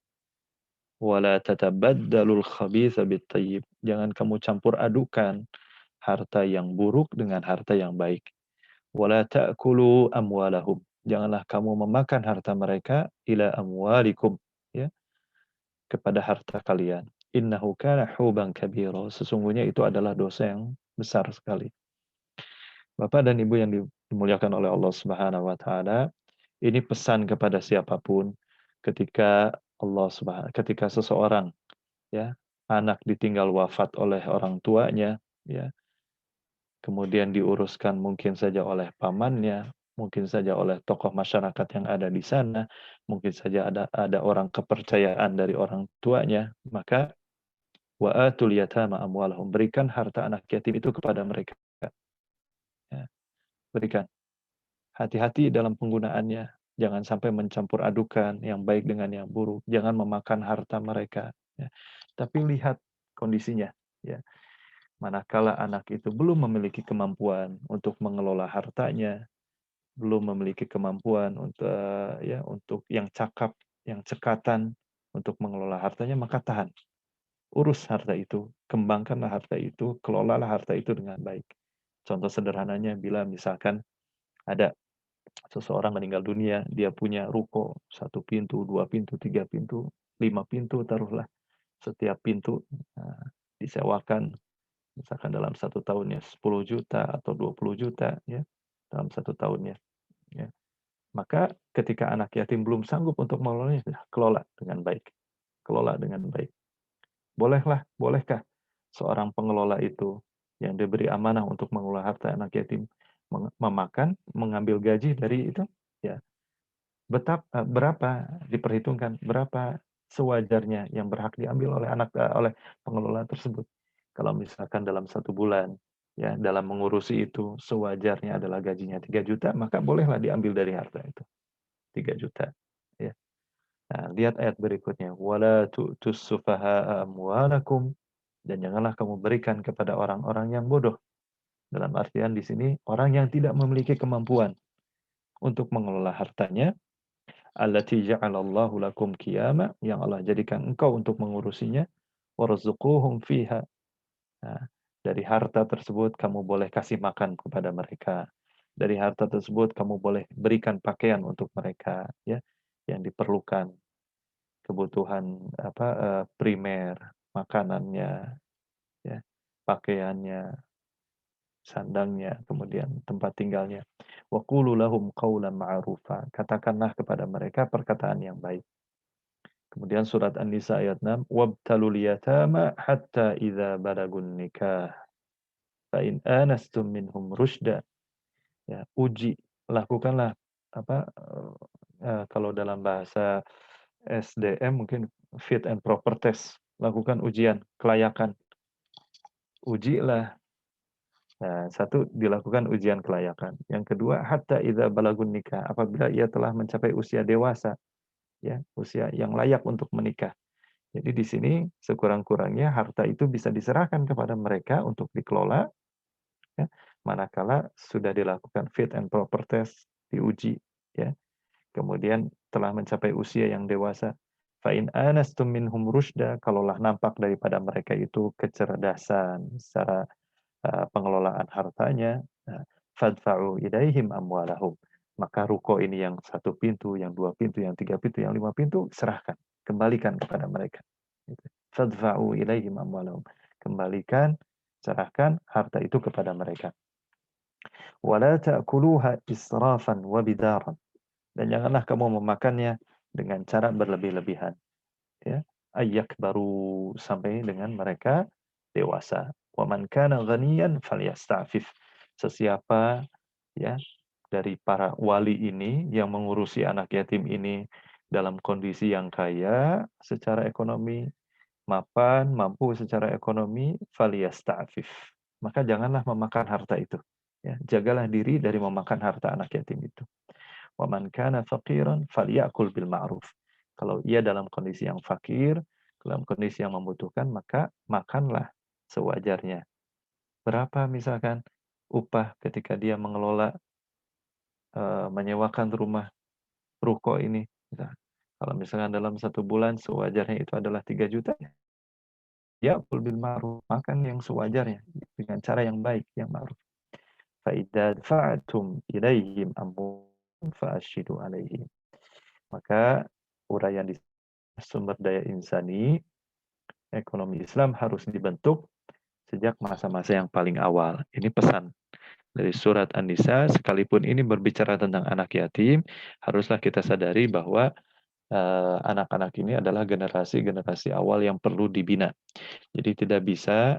Wala tatabaddalul khabitha bit-thayyib. Jangan kamu campur adukan harta yang buruk dengan harta yang baik. Wala ta'kulu amwalahum. Janganlah kamu memakan harta mereka ila amwalikum, ya, kepada harta kalian. Innahu kana huban kabira. Sesungguhnya itu adalah dosa yang besar sekali. Bapak dan Ibu yang dimuliakan oleh Allah Subhanahu wa taala, ini pesan kepada siapapun ketika ketika seseorang ya, anak ditinggal wafat oleh orang tuanya ya, kemudian diuruskan mungkin saja oleh pamannya, mungkin saja oleh tokoh masyarakat yang ada di sana, mungkin saja ada orang kepercayaan dari orang tuanya, maka wa atul yatama amwalahum, berikan harta anak yatim itu kepada mereka. Ya, berikan. Hati-hati dalam penggunaannya. Jangan sampai mencampur adukan yang baik dengan yang buruk. Jangan memakan harta mereka. Ya. Tapi lihat kondisinya. Ya. Manakala anak itu belum memiliki kemampuan untuk mengelola hartanya, belum memiliki kemampuan untuk yang cakap, yang cekatan untuk mengelola hartanya, maka tahan. Urus harta itu, kembangkanlah harta itu, kelolalah harta itu dengan baik. Contoh sederhananya bila misalkan ada Seseorang meninggal dunia, dia punya ruko, 1 pintu, 2 pintu, 3 pintu, 5 pintu, taruhlah. Setiap pintu disewakan, misalkan dalam 1 tahunnya 10 juta atau 20 juta, ya, dalam 1 tahunnya. Ya. Maka ketika anak yatim belum sanggup untuk mengelolanya, kelola dengan baik. Kelola dengan baik. Bolehkah seorang pengelola itu yang diberi amanah untuk mengelola harta anak yatim memakan, mengambil gaji dari itu? Ya, berapa diperhitungkan, berapa sewajarnya yang berhak diambil oleh pengelola tersebut. Kalau misalkan dalam 1 bulan, ya, dalam mengurusi itu sewajarnya adalah gajinya 3 juta, maka bolehlah diambil dari harta itu 3 juta. Ya. Nah, lihat ayat berikutnya. Wala tu'tus sufaha'a amwalakum, dan janganlah kamu berikan kepada orang-orang yang bodoh. Dalam artian di sini orang yang tidak memiliki kemampuan untuk mengelola hartanya, allati ja'alallahu lakum qiyama, yang Allah jadikan engkau untuk mengurusinya, warzuquhum fiha. Nah, dari harta tersebut kamu boleh kasih makan kepada mereka. Dari harta tersebut kamu boleh berikan pakaian untuk mereka, ya, yang diperlukan, kebutuhan primer, makanannya, ya, pakaiannya, sandangnya, kemudian tempat tinggalnya. Wa qulu lahum qawlan ma'rufa. Katakanlah kepada mereka perkataan yang baik. Kemudian surat An-Nisa ayat 6, wabtalul yatama hatta idza balagun nikah fa in anastum minhum rusyda. Ya, uji, lakukanlah apa kalau dalam bahasa SDM mungkin fit and proper test, lakukan ujian kelayakan. Ujilah. Nah, satu, dilakukan ujian kelayakan. Yang kedua, hatta idza balagun nikah, apabila ia telah mencapai usia dewasa, ya, usia yang layak untuk menikah. Jadi di sini sekurang-kurangnya harta itu bisa diserahkan kepada mereka untuk dikelola, ya, manakala sudah dilakukan fit and proper test, diuji, ya. Kemudian telah mencapai usia yang dewasa. Fa in anastum minhum rusyda, kalaulah nampak daripada mereka itu kecerdasan secara pengelolaan hartanya, fadfa'u ilaihim amwalahum. Maka ruko ini yang 1 pintu, yang 2 pintu, yang 3 pintu, yang 5 pintu, serahkan, kembalikan kepada mereka. Gitu. Fadfa'u ilaihim amwalahum. Kembalikan, serahkan harta itu kepada mereka. Wala ta'kuluha israfan wa bidaran. Dan janganlah kamu memakannya dengan cara berlebih-lebihan. Ya, ayyak baru sampai dengan mereka dewasa. Wa man kana ghaniyan falyasta'fif. Sesiapa, ya, dari para wali ini yang mengurusi anak yatim ini dalam kondisi yang kaya secara ekonomi, mapan, mampu secara ekonomi, falyasta'fif. Maka janganlah memakan harta itu. Ya, jagalah diri dari memakan harta anak yatim itu. Wa man kana faqiran falyakul bil ma'ruf. Kalau ia dalam kondisi yang fakir, dalam kondisi yang membutuhkan, maka makanlah sewajarnya. Berapa misalkan upah ketika dia mengelola menyewakan rumah ruko ini? Kalau misalkan dalam 1 bulan sewajarnya itu adalah 3 juta, ya bil ma'ruf, makan yang sewajarnya dengan cara yang baik, yang ma'ruf. Fa idza dafa'tum ilaihim amwalahum fa'ashidu alaihim. Maka uraian di sumber daya insani, ekonomi Islam harus dibentuk sejak masa-masa yang paling awal. Ini pesan dari surat An-Nisa, sekalipun ini berbicara tentang anak yatim, haruslah kita sadari bahwa anak-anak ini adalah generasi-generasi awal yang perlu dibina. Jadi tidak bisa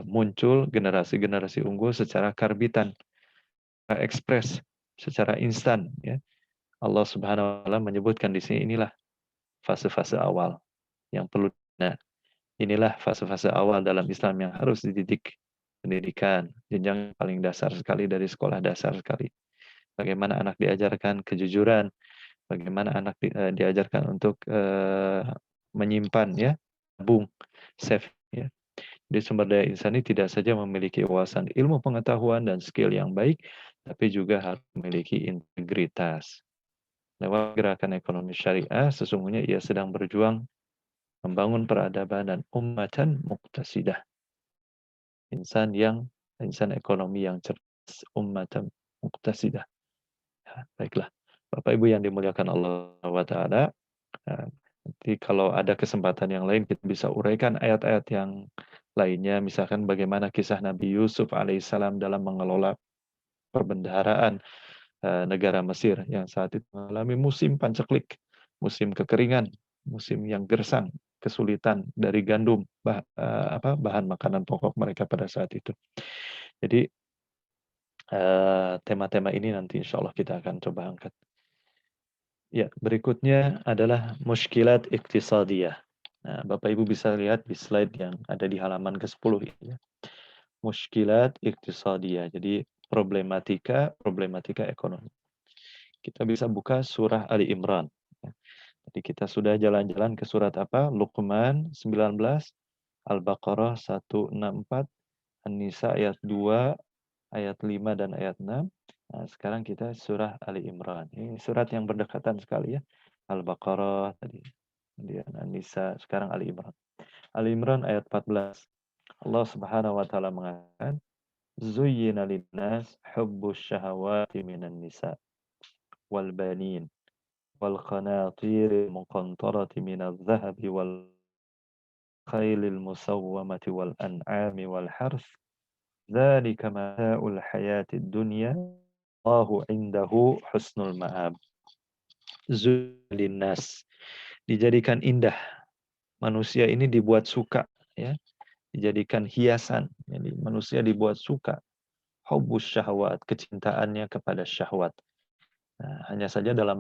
muncul generasi-generasi unggul secara karbitan, ekspres, secara instan. Ya. Allah Subhanahu wa Ta'ala menyebutkan di sini, inilah fase-fase awal yang perlu. Nah, inilah fase-fase awal dalam Islam yang harus dididik. Pendidikan, jenjang paling dasar sekali dari sekolah dasar sekali. Bagaimana anak diajarkan kejujuran, bagaimana anak diajarkan untuk menyimpan, ya, tabung, save, ya. Di sumber daya insani tidak saja memiliki wawasan ilmu pengetahuan dan skill yang baik, tapi juga harus memiliki integritas. Lewat gerakan ekonomi syariah, sesungguhnya ia sedang berjuang membangun peradaban dan ummatan muqtasidah. Insan ekonomi yang cerdas, ummatan muqtasidah. Baiklah, Bapak Ibu yang dimuliakan Allah wa taala, nanti kalau ada kesempatan yang lain kita bisa uraikan ayat-ayat yang lainnya, misalkan bagaimana kisah Nabi Yusuf alaihissalam dalam mengelola perbendaharaan negara Mesir yang saat itu mengalami musim panceklik, musim kekeringan, musim yang gersang, kesulitan dari gandum, bahan makanan pokok mereka pada saat itu. Jadi tema-tema ini nanti insya Allah kita akan coba angkat. Ya, berikutnya adalah muskilat iktisadiyah. Nah, Bapak Ibu bisa lihat di slide yang ada di halaman ke-10 ini ya. Muskilat iktisadiyah. Jadi problematika ekonomi. Kita bisa buka surah Ali Imran. Jadi kita sudah jalan-jalan ke surat apa? Luqman 19, Al-Baqarah 164, An-Nisa ayat 2, ayat 5 dan ayat 6. Nah, sekarang kita surah Ali Imran. Ini surat yang berdekatan sekali ya. Al-Baqarah tadi, kemudian An-Nisa, sekarang Ali Imran. Ali Imran ayat 14. Allah Subhanahu wa taala mengatakan, "Zuyyina lin-nas hubbus syahawati minan nisa wal banin wal qanatir muqantarati minadh dhahabi wal khailil musawwamati wal an'ami wal harth. Dzalika mata'ul hayatid dunya." Allahu indahu husnul ma'ab. Zulinnas. Dijadikan indah. Manusia ini dibuat suka. Ya. Dijadikan hiasan. Jadi manusia dibuat suka. Hubbus syahwat. Kecintaannya kepada syahwat. Nah, hanya saja dalam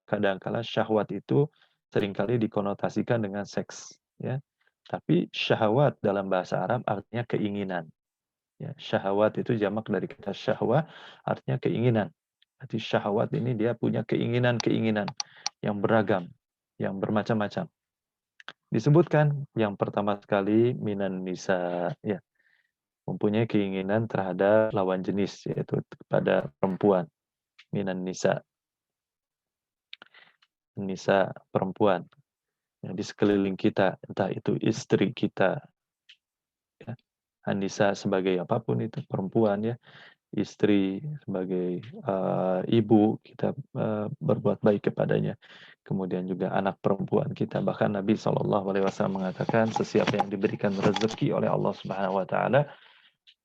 kadangkala syahwat itu seringkali dikonotasikan dengan seks. Ya. Tapi syahwat dalam bahasa Arab artinya keinginan. Ya, syahwat itu jamak dari kata syahwa, artinya keinginan. Berarti syahwat ini dia punya keinginan-keinginan yang beragam, yang bermacam-macam. Disebutkan yang pertama sekali minan nisa, ya, mempunyai keinginan terhadap lawan jenis, yaitu kepada perempuan. Minan nisa, nisa perempuan. Ya, di sekeliling kita, entah itu istri kita, ya. Anissa sebagai apapun itu perempuan ya, istri, sebagai ibu, kita berbuat baik kepadanya. Kemudian juga anak perempuan kita. Bahkan Nabi SAW mengatakan, sesiapa yang diberikan rezeki oleh Allah Subhanahu Wa Taala,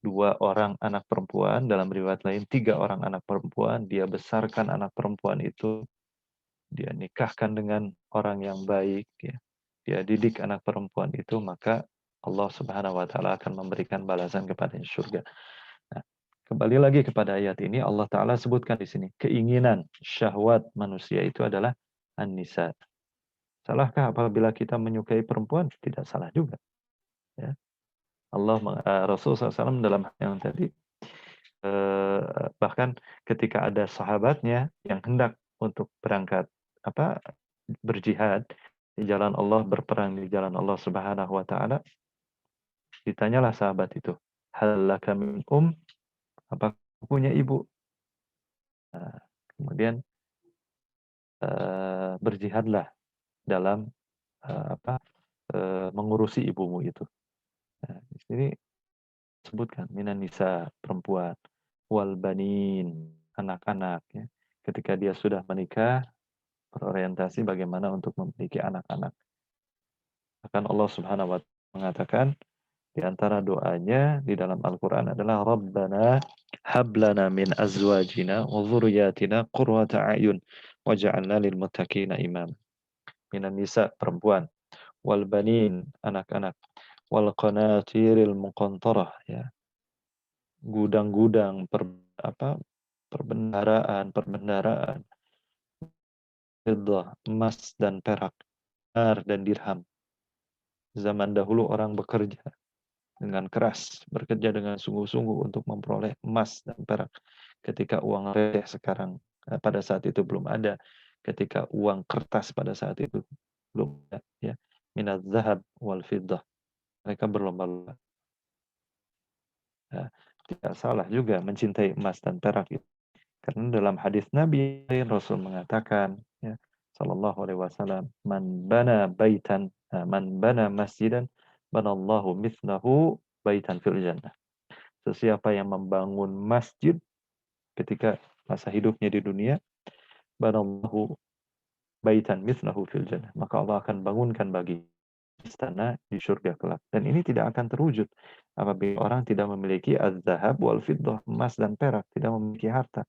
2 orang anak perempuan, dalam riwayat lain 3 orang anak perempuan, dia besarkan anak perempuan itu, dia nikahkan dengan orang yang baik, ya. Dia didik anak perempuan itu, maka Allah Subhanahu Wa Taala akan memberikan balasan kepadanya surga. Nah, kembali lagi kepada ayat ini, Allah Ta'ala sebutkan di sini, keinginan, syahwat manusia itu adalah an-nisa. Salahkah apabila kita menyukai perempuan? Tidak salah juga. Ya. Rasul SAW dalam yang tadi, bahkan ketika ada sahabatnya yang hendak untuk berangkat berjihad di jalan Allah, berperang di jalan Allah Subhanahu Wa Ta'ala, ditanyalah sahabat itu, hal laka min apa punya ibu? Nah, kemudian berjihadlah dalam mengurusi ibumu itu. Nah, di sini sebutkan minan nisa perempuan, wal banin anak-anak ya. Ketika dia sudah menikah, berorientasi bagaimana untuk memiliki anak-anak. Akan Allah Subhanahu wa taala mengatakan di antara doanya di dalam Al-Qur'an adalah Rabbana hablana min azwajina wa dzurriyyatina qurrata a'yun waj'alna lil muttaqina imam. Minan nisa perempuan, wal banin anak-anak, wal qanatiril muqantarah ya. Gudang-gudang perbendaharaan, fiddah, emas dan perak, dinar dan dirham. Zaman dahulu orang bekerja dengan keras, bekerja dengan sungguh-sungguh untuk memperoleh emas dan perak. Ketika uang receh sekarang, pada saat itu belum ada. Ketika uang kertas pada saat itu belum ada. Ya. Minaz zahab wal fiddah. Mereka berlomba-lomba. Ya. Tidak salah juga mencintai emas dan perak itu. Karena dalam hadis Nabi, Rasul mengatakan, ya, Sallallahu Alaihi Wasallam, man bana masjidan, banallahu mithlahu baitan fil jannah. Sesiapa yang membangun masjid, ketika masa hidupnya di dunia, banallahu baitan mithlahu fil jannah, maka Allah akan bangunkan bagi istana di surga kelak. Dan ini tidak akan terwujud apabila orang tidak memiliki az-zahab wal fiddah, emas dan perak, tidak memiliki harta.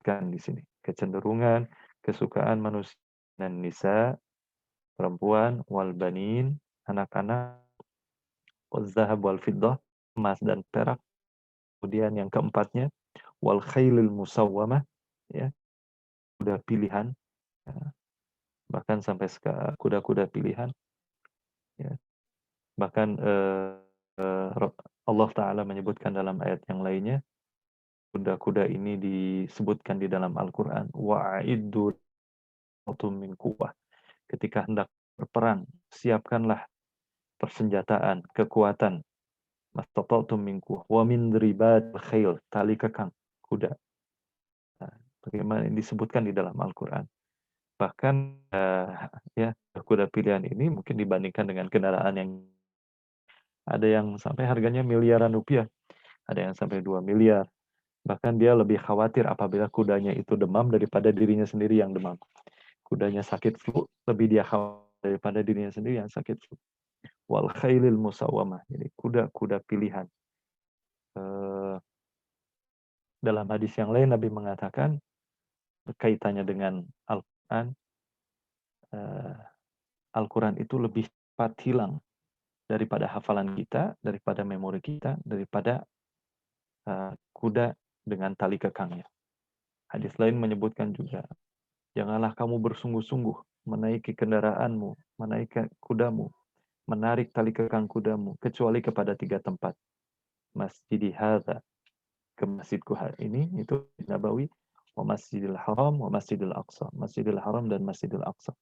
Kan di sini kecenderungan, kesukaan manusia dan nisa, perempuan, wal banin, anak-anak, wal-zahab wal fiddah, emas dan perak. Kemudian yang keempatnya, wal khailil musawwamah, ya, kuda pilihan, ya, bahkan sampai kuda-kuda pilihan, ya. Bahkan Allah Ta'ala menyebutkan dalam ayat yang lainnya, kuda-kuda ini disebutkan di dalam Al-Quran, wa'iddu min quwwah, ketika hendak berperang, siapkanlah persenjataan, kekuatan, mastata'tum min quwwah, wa min ribatil khail, tali kekang kuda. Nah, bagaimana ini disebutkan di dalam Al-Quran. Bahkan ya, kuda pilihan ini mungkin dibandingkan dengan kendaraan yang ada yang sampai harganya miliaran rupiah, ada yang sampai 2 miliar. Bahkan dia lebih khawatir apabila kudanya itu demam daripada dirinya sendiri yang demam. Kudanya sakit flu, lebih dia khawatir daripada dirinya sendiri yang sakit flu. Wal khailil musawwamah, jadi kuda-kuda pilihan. Dalam hadis yang lain Nabi mengatakan kaitannya dengan Al-Quran, Al-Quran itu lebih cepat hilang daripada hafalan kita, daripada memori kita, daripada kuda dengan tali kekangnya. Hadis lain menyebutkan juga, janganlah kamu bersungguh-sungguh menaiki kendaraanmu, menaiki kudamu, menarik tali kekang kudamu, kecuali kepada 3 tempat. Masjidi hadza, ke masjidku hari ini, itu Nabawi, wa Masjidil Haram, wa Masjidil Aqsa. Masjidil Haram dan Masjidil Aqsa.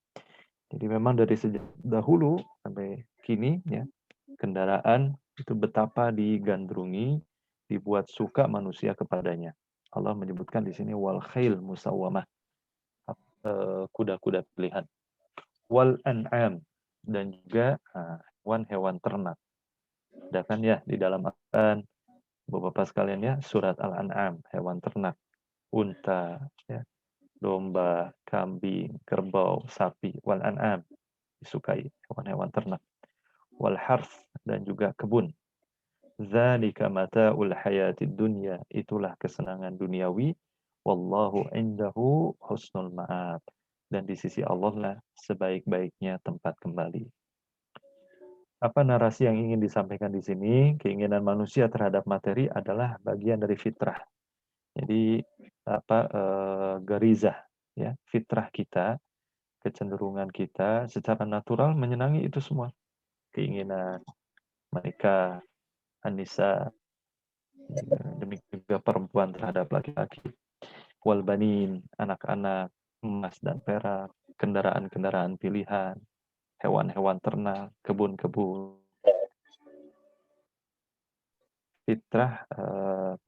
Jadi memang dari sejak dahulu sampai kini, ya, kendaraan itu betapa digandrungi, dibuat suka manusia kepadanya. Allah menyebutkan di sini wal khail musawwamah, kuda-kuda pilihan. Wal an'am, dan juga hewan-hewan ternak. Sedangkan ya di dalam Al-Quran, Bapak-bapak sekalian ya, surat Al-An'am, hewan ternak, unta, ya, domba, kambing, kerbau, sapi, wal an'am, disukai hewan-hewan ternak. Wal harf, dan juga kebun. Dzalika mata'ul hayatid dunya, itulah kesenangan duniawi. Wallahu indahu husnul ma'ab, dan di sisi Allah lah sebaik-baiknya tempat kembali. Apa narasi yang ingin disampaikan di sini? Keinginan manusia terhadap materi adalah bagian dari fitrah. Jadi garizah, ya, fitrah kita, kecenderungan kita secara natural menyenangi itu semua. Keinginan mereka, Anissa, demikian juga perempuan terhadap laki-laki, wal banin, anak-anak, emas dan perak, kendaraan-kendaraan pilihan, hewan-hewan ternak, kebun-kebun. Fitrah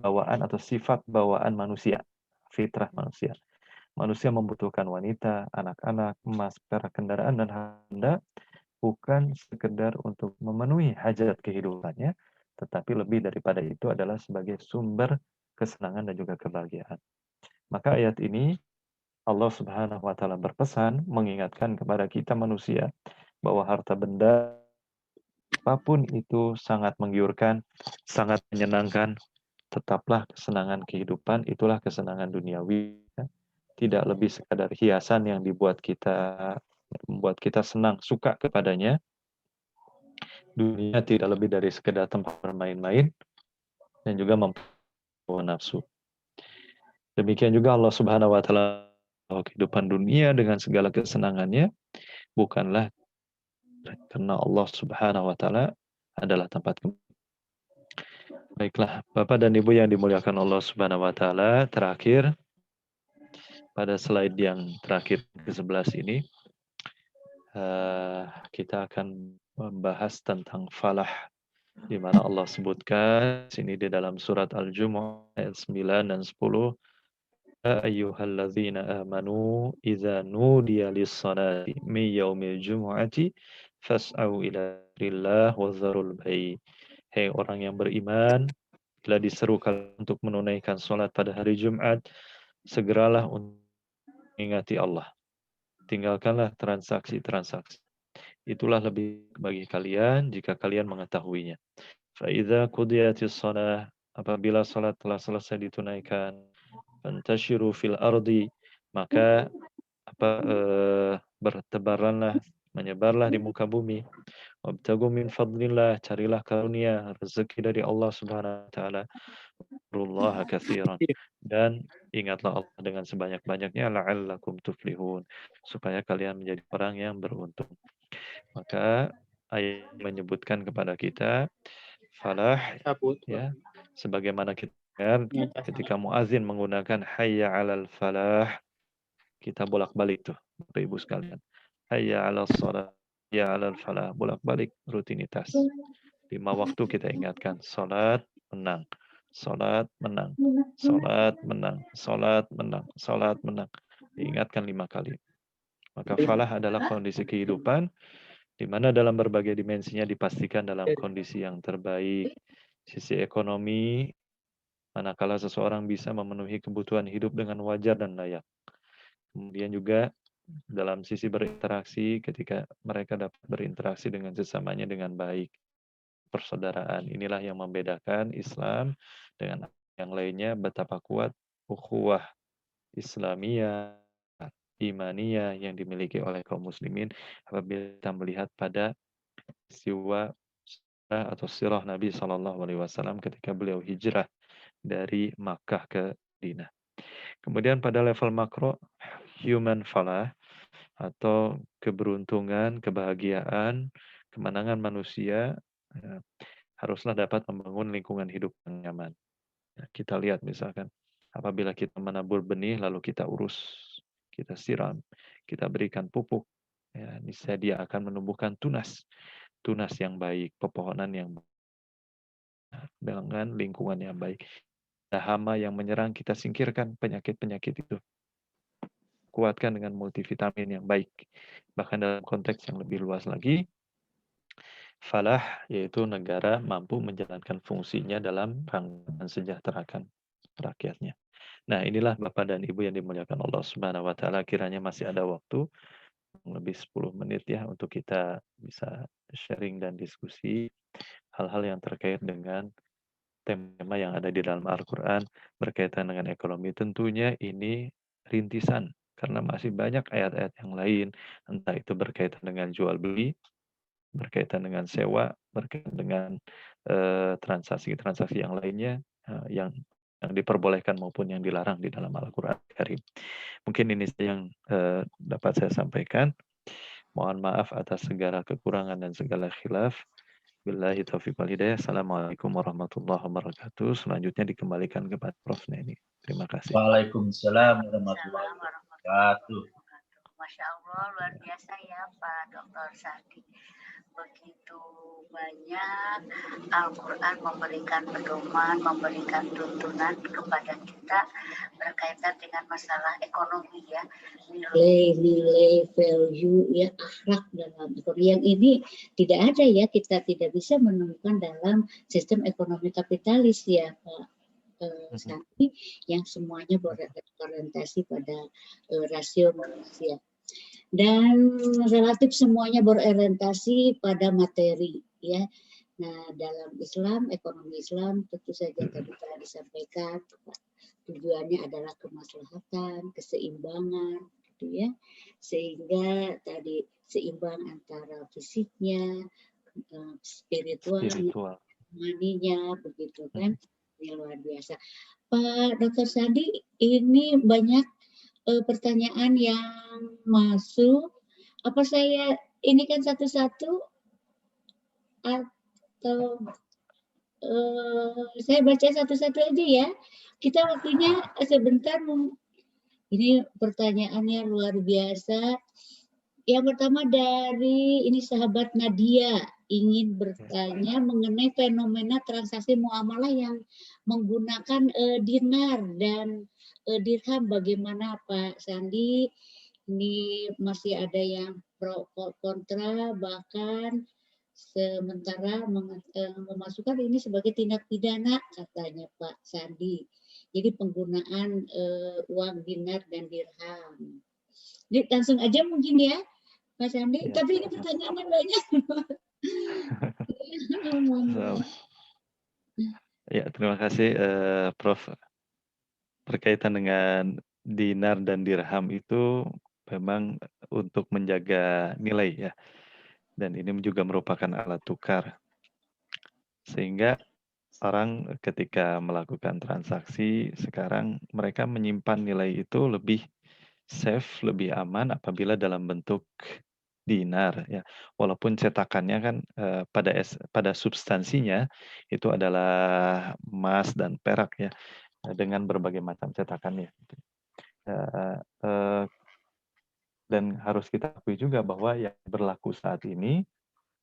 bawaan atau sifat bawaan manusia, fitrah manusia. Manusia membutuhkan wanita, anak-anak, emas, perak, kendaraan, dan harta, bukan sekedar untuk memenuhi hajat kehidupannya, tetapi lebih daripada itu adalah sebagai sumber kesenangan dan juga kebahagiaan. Maka ayat ini Allah Subhanahu wa taala berpesan mengingatkan kepada kita manusia bahwa harta benda apapun itu sangat menggiurkan, sangat menyenangkan, tetaplah kesenangan kehidupan, itulah kesenangan duniawi. Tidak lebih sekadar hiasan yang membuat kita senang, suka kepadanya. Dunia tidak lebih dari sekedar tempat bermain-main dan juga membawa nafsu. Demikian juga Allah Subhanahu wa taala, kehidupan dunia dengan segala kesenangannya bukanlah karena Allah Subhanahu wa taala adalah tempat kembali. Baiklah, Bapak dan Ibu yang dimuliakan Allah Subhanahu wa taala, terakhir pada slide yang terakhir ke-11 ini kita akan membahas tentang falah, di mana Allah sebutkan sini di dalam surat Al-Jumu'ah ayat 9 dan 10, ya ayyuhalladzina amanu idza nudiya lis-salati min yaumil jumu'ati fas'au ila dzikrillah wa dzarul bai'. Hei orang yang beriman, Bila diseru kalian untuk menunaikan sholat pada hari Jumat, segeralah untuk mengingati Allah. Tinggalkanlah transaksi-transaksi. Itulah lebih bagi kalian jika kalian mengetahuinya. Fa'idha qudiyatis shalah, apabila salat telah selesai ditunaikan, fantashiru fil ardi, maka bertebaranlah, menyebarlah di muka bumi. Wabtagu min fadlillah, carilah karunia, rezeki dari Allah Subhanahu wa taala. Wallaha katsiran. Dan ingatlah Allah dengan sebanyak-banyaknya la'allakum tuflihun, supaya kalian menjadi orang yang beruntung. Maka ayat menyebutkan kepada kita falah, ya, sebagaimana kita dengar ketika muazin menggunakan hayya 'alal falah, kita bolak-balik tuh Bapak Ibu sekalian. Hayya 'alas shalah, hayya 'alal falah, bolak-balik rutinitas. 5 waktu kita ingatkan, salat menang, salat menang, salat menang, salat menang, salat menang. Diingatkan 5 kali. Maka falah adalah kondisi kehidupan di mana dalam berbagai dimensinya dipastikan dalam kondisi yang terbaik. Sisi ekonomi, manakala seseorang bisa memenuhi kebutuhan hidup dengan wajar dan layak. Kemudian juga dalam sisi berinteraksi, ketika mereka dapat berinteraksi dengan sesamanya dengan baik. Persaudaraan, inilah yang membedakan Islam dengan yang lainnya, betapa kuat ukhuwah Islamiyah, imaniyah yang dimiliki oleh kaum muslimin apabila kita melihat pada peristiwa atau sirah Nabi SAW ketika beliau hijrah dari Makkah ke Madinah. Kemudian pada level makro, human falah atau keberuntungan, kebahagiaan, kemenangan manusia haruslah dapat membangun lingkungan hidup yang nyaman. Kita lihat misalkan apabila kita menabur benih lalu kita urus, kita siram, kita berikan pupuk, ya, niscaya dia akan menumbuhkan tunas yang baik, pepohonan yang baik, dengan lingkungan yang baik. Ada hama yang menyerang, kita singkirkan penyakit-penyakit itu. Kuatkan dengan multivitamin yang baik. Bahkan dalam konteks yang lebih luas lagi, falah yaitu negara mampu menjalankan fungsinya dalam rangka mensejahterakan rakyatnya. Nah, inilah Bapak dan Ibu yang dimuliakan Allah Subhanahu wa taala, kiranya masih ada waktu lebih 10 menit ya untuk kita bisa sharing dan diskusi hal-hal yang terkait dengan tema yang ada di dalam Al-Qur'an berkaitan dengan ekonomi. Tentunya ini rintisan karena masih banyak ayat-ayat yang lain, entah itu berkaitan dengan jual beli, berkaitan dengan sewa, berkaitan dengan transaksi-transaksi yang lainnya yang diperbolehkan maupun yang dilarang di dalam Al-Qur'an Karim. Mungkin ini yang dapat saya sampaikan. Mohon maaf atas segala kekurangan dan segala khilaf. Billahi taufiq wal hidayah. Assalamualaikum warahmatullahi wabarakatuh. Selanjutnya dikembalikan kepada Prof. Neni. Terima kasih. Waalaikumsalam warahmatullahi wabarakatuh. Masya Allah, luar biasa ya Pak Dr. Sandi. Begitu banyak Al-Quran memberikan pedoman, memberikan tuntunan kepada kita berkaitan dengan masalah ekonomi ya, nilai-nilai value ya, akhlak dalam ekonomi. Yang ini tidak ada ya, kita tidak bisa menemukan dalam sistem ekonomi kapitalis ya Pak Sandi, yang semuanya berorientasi pada rasio manusia. Dan relatif semuanya berorientasi pada materi ya. Nah, dalam Islam, ekonomi Islam tentu saja tadi telah disampaikan tujuannya adalah kemaslahatan, keseimbangan gitu ya. Sehingga tadi seimbang antara fisiknya, spiritualnya, maninya begitu kan. Ini luar biasa. Pak Dr. Sandi, ini banyak pertanyaan yang masuk. Apa saya ini kan satu-satu atau saya baca satu-satu aja ya. Kita waktunya sebentar. Ini pertanyaannya luar biasa. Yang pertama dari ini sahabat Nadia ingin bertanya mengenai fenomena transaksi muamalah yang menggunakan dinar dan dirham. Bagaimana Pak Sandi? Ini masih ada yang pro kontra, bahkan sementara memasukkan ini sebagai tindak pidana katanya Pak Sandi. Jadi penggunaan uang dinar dan dirham. Jadi langsung aja mungkin ya Pak Sandi. Ya, Tapi ini pertanyaannya banyak. Ya, terima kasih Prof. Berkaitan dengan dinar dan dirham itu memang untuk menjaga nilai ya. Dan ini juga merupakan alat tukar. Sehingga orang ketika melakukan transaksi sekarang mereka menyimpan nilai itu lebih safe, lebih aman apabila dalam bentuk dinar ya. Walaupun cetakannya kan pada substansinya itu adalah emas dan perak ya dengan berbagai macam cetakannya. Dan harus kita akui juga bahwa yang berlaku saat ini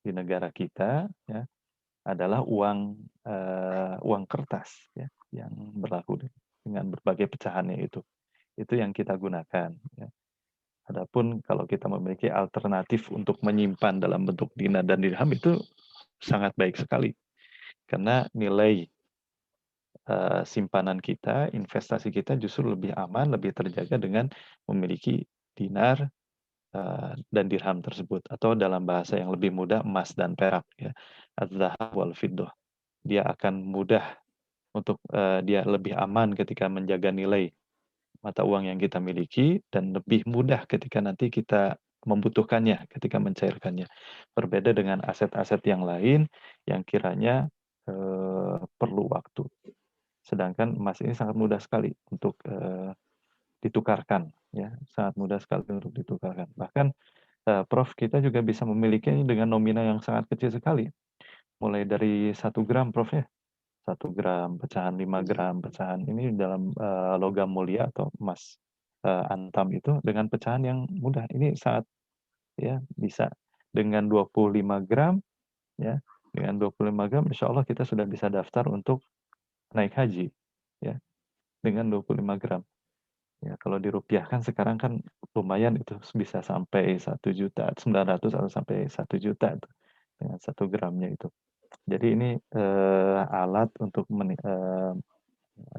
di negara kita ya adalah uang kertas ya yang berlaku dengan berbagai pecahannya itu yang kita gunakan ya. Adapun kalau kita memiliki alternatif untuk menyimpan dalam bentuk dinar dan dirham itu sangat baik sekali karena nilai simpanan kita, investasi kita justru lebih aman, lebih terjaga dengan memiliki dinar dan dirham tersebut atau dalam bahasa yang lebih mudah emas dan perak ya, az-zahab wal fiddah. Dia akan mudah untuk dia lebih aman ketika menjaga nilai mata uang yang kita miliki dan lebih mudah ketika nanti kita membutuhkannya ketika mencairkannya. Berbeda dengan aset-aset yang lain yang kiranya perlu waktu. Sedangkan emas ini sangat mudah sekali untuk ditukarkan ya, sangat mudah sekali untuk ditukarkan. Bahkan Prof kita juga bisa memiliki dengan nominal yang sangat kecil sekali. Mulai dari 1 gram Prof ya. 1 gram, pecahan 5 gram, pecahan ini dalam logam mulia atau emas antam itu dengan pecahan yang mudah. Ini saat ya bisa dengan 25 gram ya. Dengan 25 gram insya Allah kita sudah bisa daftar untuk naik haji ya. Dengan 25 gram. Ya, kalau dirupiahkan sekarang kan lumayan itu bisa sampai 1.900.000 atau sampai 1 juta itu dengan 1 gramnya itu. Jadi ini alat untuk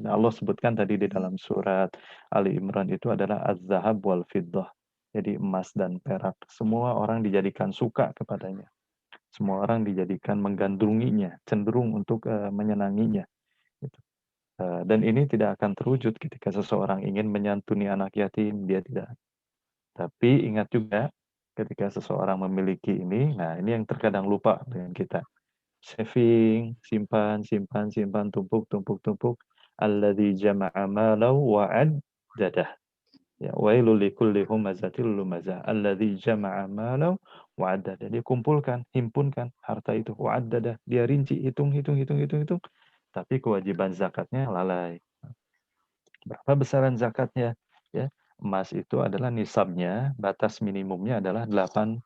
Allah sebutkan tadi di dalam surat Ali Imran itu adalah az-zahab wal fiddah. Jadi emas dan perak. Semua orang dijadikan suka kepadanya. Semua orang dijadikan menggandrunginya, cenderung untuk menyenanginya. Gitu. Dan ini tidak akan terwujud ketika seseorang ingin menyantuni anak yatim, dia tidak. Tapi ingat juga ketika seseorang memiliki ini, nah ini yang terkadang lupa dengan kita. Saving, simpan, simpan, simpan, tumpuk, tumpuk, tumpuk. Alladzi jama'a malau wa'addadah. Ya, wailul likulli humazatil lumazah. Alladzi jama'a malau wa'addadah. Dia kumpulkan, himpunkan harta itu wa'addadah. Dia rinci, hitung, hitung, hitung, hitung, hitung. Tapi kewajiban zakatnya lalai. Berapa besaran zakatnya? Ya, emas itu adalah nisabnya, batas minimumnya adalah 85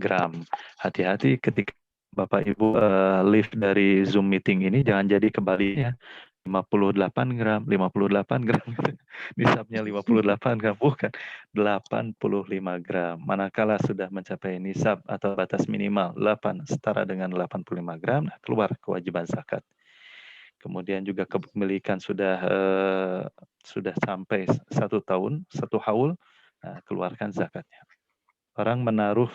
gram. Hati-hati ketika Bapak Ibu live dari Zoom meeting ini jangan jadi kebalinya 58 gram, 58 gram. Nisabnya 58 gram, bukan 85 gram. Manakala sudah mencapai nisab atau batas minimal 8 setara dengan 85 gram, nah keluar kewajiban zakat. Kemudian juga kepemilikan sudah sampai 1 tahun, 1 haul, nah, keluarkan zakatnya. Orang menaruh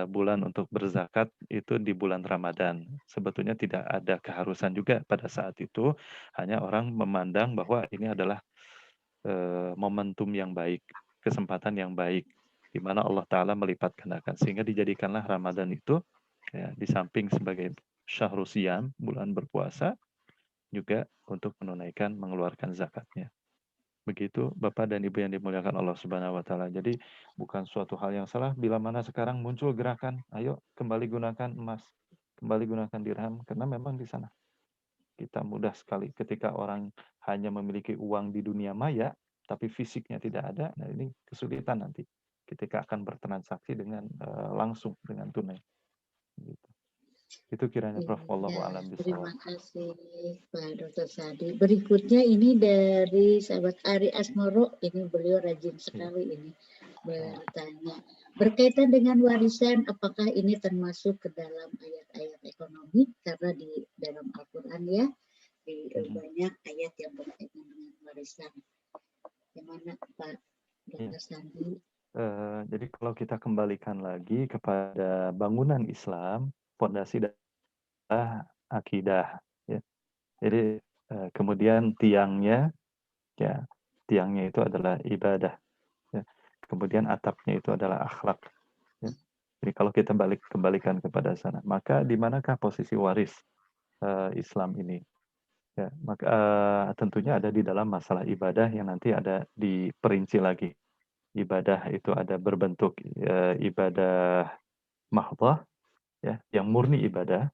bulan untuk berzakat itu di bulan Ramadan. Sebetulnya tidak ada keharusan juga pada saat itu, hanya orang memandang bahwa ini adalah momentum yang baik, kesempatan yang baik, di mana Allah Ta'ala melipat gandakan. Sehingga dijadikanlah Ramadan itu ya, di samping sebagai syahrul siyam, bulan berpuasa, juga untuk menunaikan mengeluarkan zakatnya. Begitu Bapak dan Ibu yang dimuliakan Allah Subhanahu wa taala. Jadi bukan suatu hal yang salah bila mana sekarang muncul gerakan, ayo kembali gunakan emas, kembali gunakan dirham karena memang di sana kita mudah sekali ketika orang hanya memiliki uang di dunia maya tapi fisiknya tidak ada. Nah, ini kesulitan nanti ketika akan bertransaksi dengan langsung dengan tunai. Gitu. Itu kiranya Prof. Wallahu a'lam bishawab. Terima kasih Pak Dr. Sadi. Berikutnya ini dari sahabat Ari Asmoro, ini beliau rajin sekali ini. bertanya, berkaitan dengan warisan, apakah ini termasuk ke dalam ayat-ayat ekonomi? Karena di dalam Al-Quran ya, di banyak ayat yang berkaitan dengan warisan. Bagaimana Pak Dr. Sandi? Jadi kalau kita kembalikan lagi kepada bangunan Islam, fondasi adalah akidah. Ya. Jadi kemudian tiangnya itu adalah ibadah. Ya. Kemudian atapnya itu adalah akhlak. Ya. Jadi kalau kita kembalikan kepada sana, maka di manakah posisi waris Islam ini? Ya, maka tentunya ada di dalam masalah ibadah yang nanti ada diperinci lagi. Ibadah itu ada berbentuk ibadah mahdhah, ya, yang murni ibadah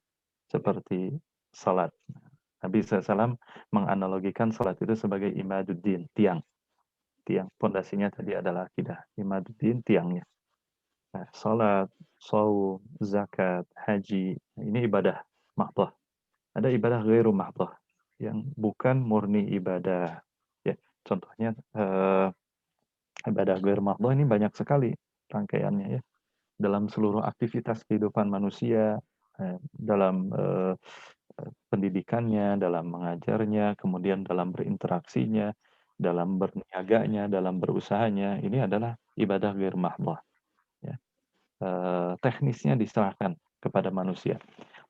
seperti salat. Nabi SAW menganalogikan salat itu sebagai imaduddin, tiang. Pondasinya tadi adalah akidah. Imaduddin, tiangnya. Nah, salat, shaum, zakat, haji, ini ibadah mahdhah. Ada ibadah ghairu mahdhah yang bukan murni ibadah. Ya, contohnya ibadah ghairu mahdhah ini banyak sekali rangkaiannya ya. Dalam seluruh aktivitas kehidupan manusia, dalam pendidikannya, dalam mengajarnya, kemudian dalam berinteraksinya, dalam berniaganya, dalam berusahanya, ini adalah ibadah ghairu mahdhah. Ya. Teknisnya diserahkan kepada manusia.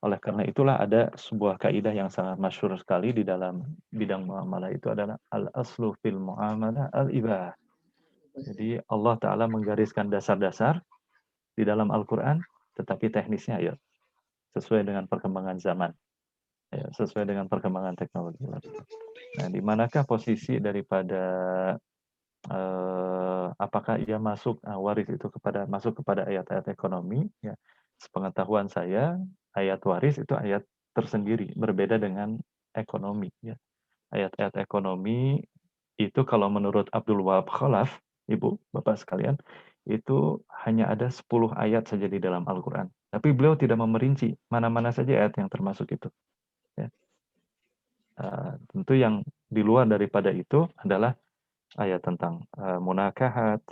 Oleh karena itulah ada sebuah kaidah yang sangat masyhur sekali di dalam bidang muamalah, itu adalah al-aslu fil muamalah al-ibah. Jadi Allah Ta'ala menggariskan dasar-dasar di dalam Al-Quran, tetapi teknisnya ya sesuai dengan perkembangan zaman, ya, sesuai dengan perkembangan teknologi. Nah, di manakah posisi daripada apakah ia masuk waris itu masuk kepada ayat-ayat ekonomi? Ya, sepengetahuan saya, ayat waris itu ayat tersendiri, berbeda dengan ekonomi. Ya. Ayat-ayat ekonomi itu kalau menurut Abdul Wahab Khalaf, Ibu, Bapak sekalian, itu hanya ada 10 ayat saja di dalam Al-Quran. Tapi beliau tidak memerinci mana-mana saja ayat yang termasuk itu. Ya. Tentu yang di luar daripada itu adalah ayat tentang munakahat,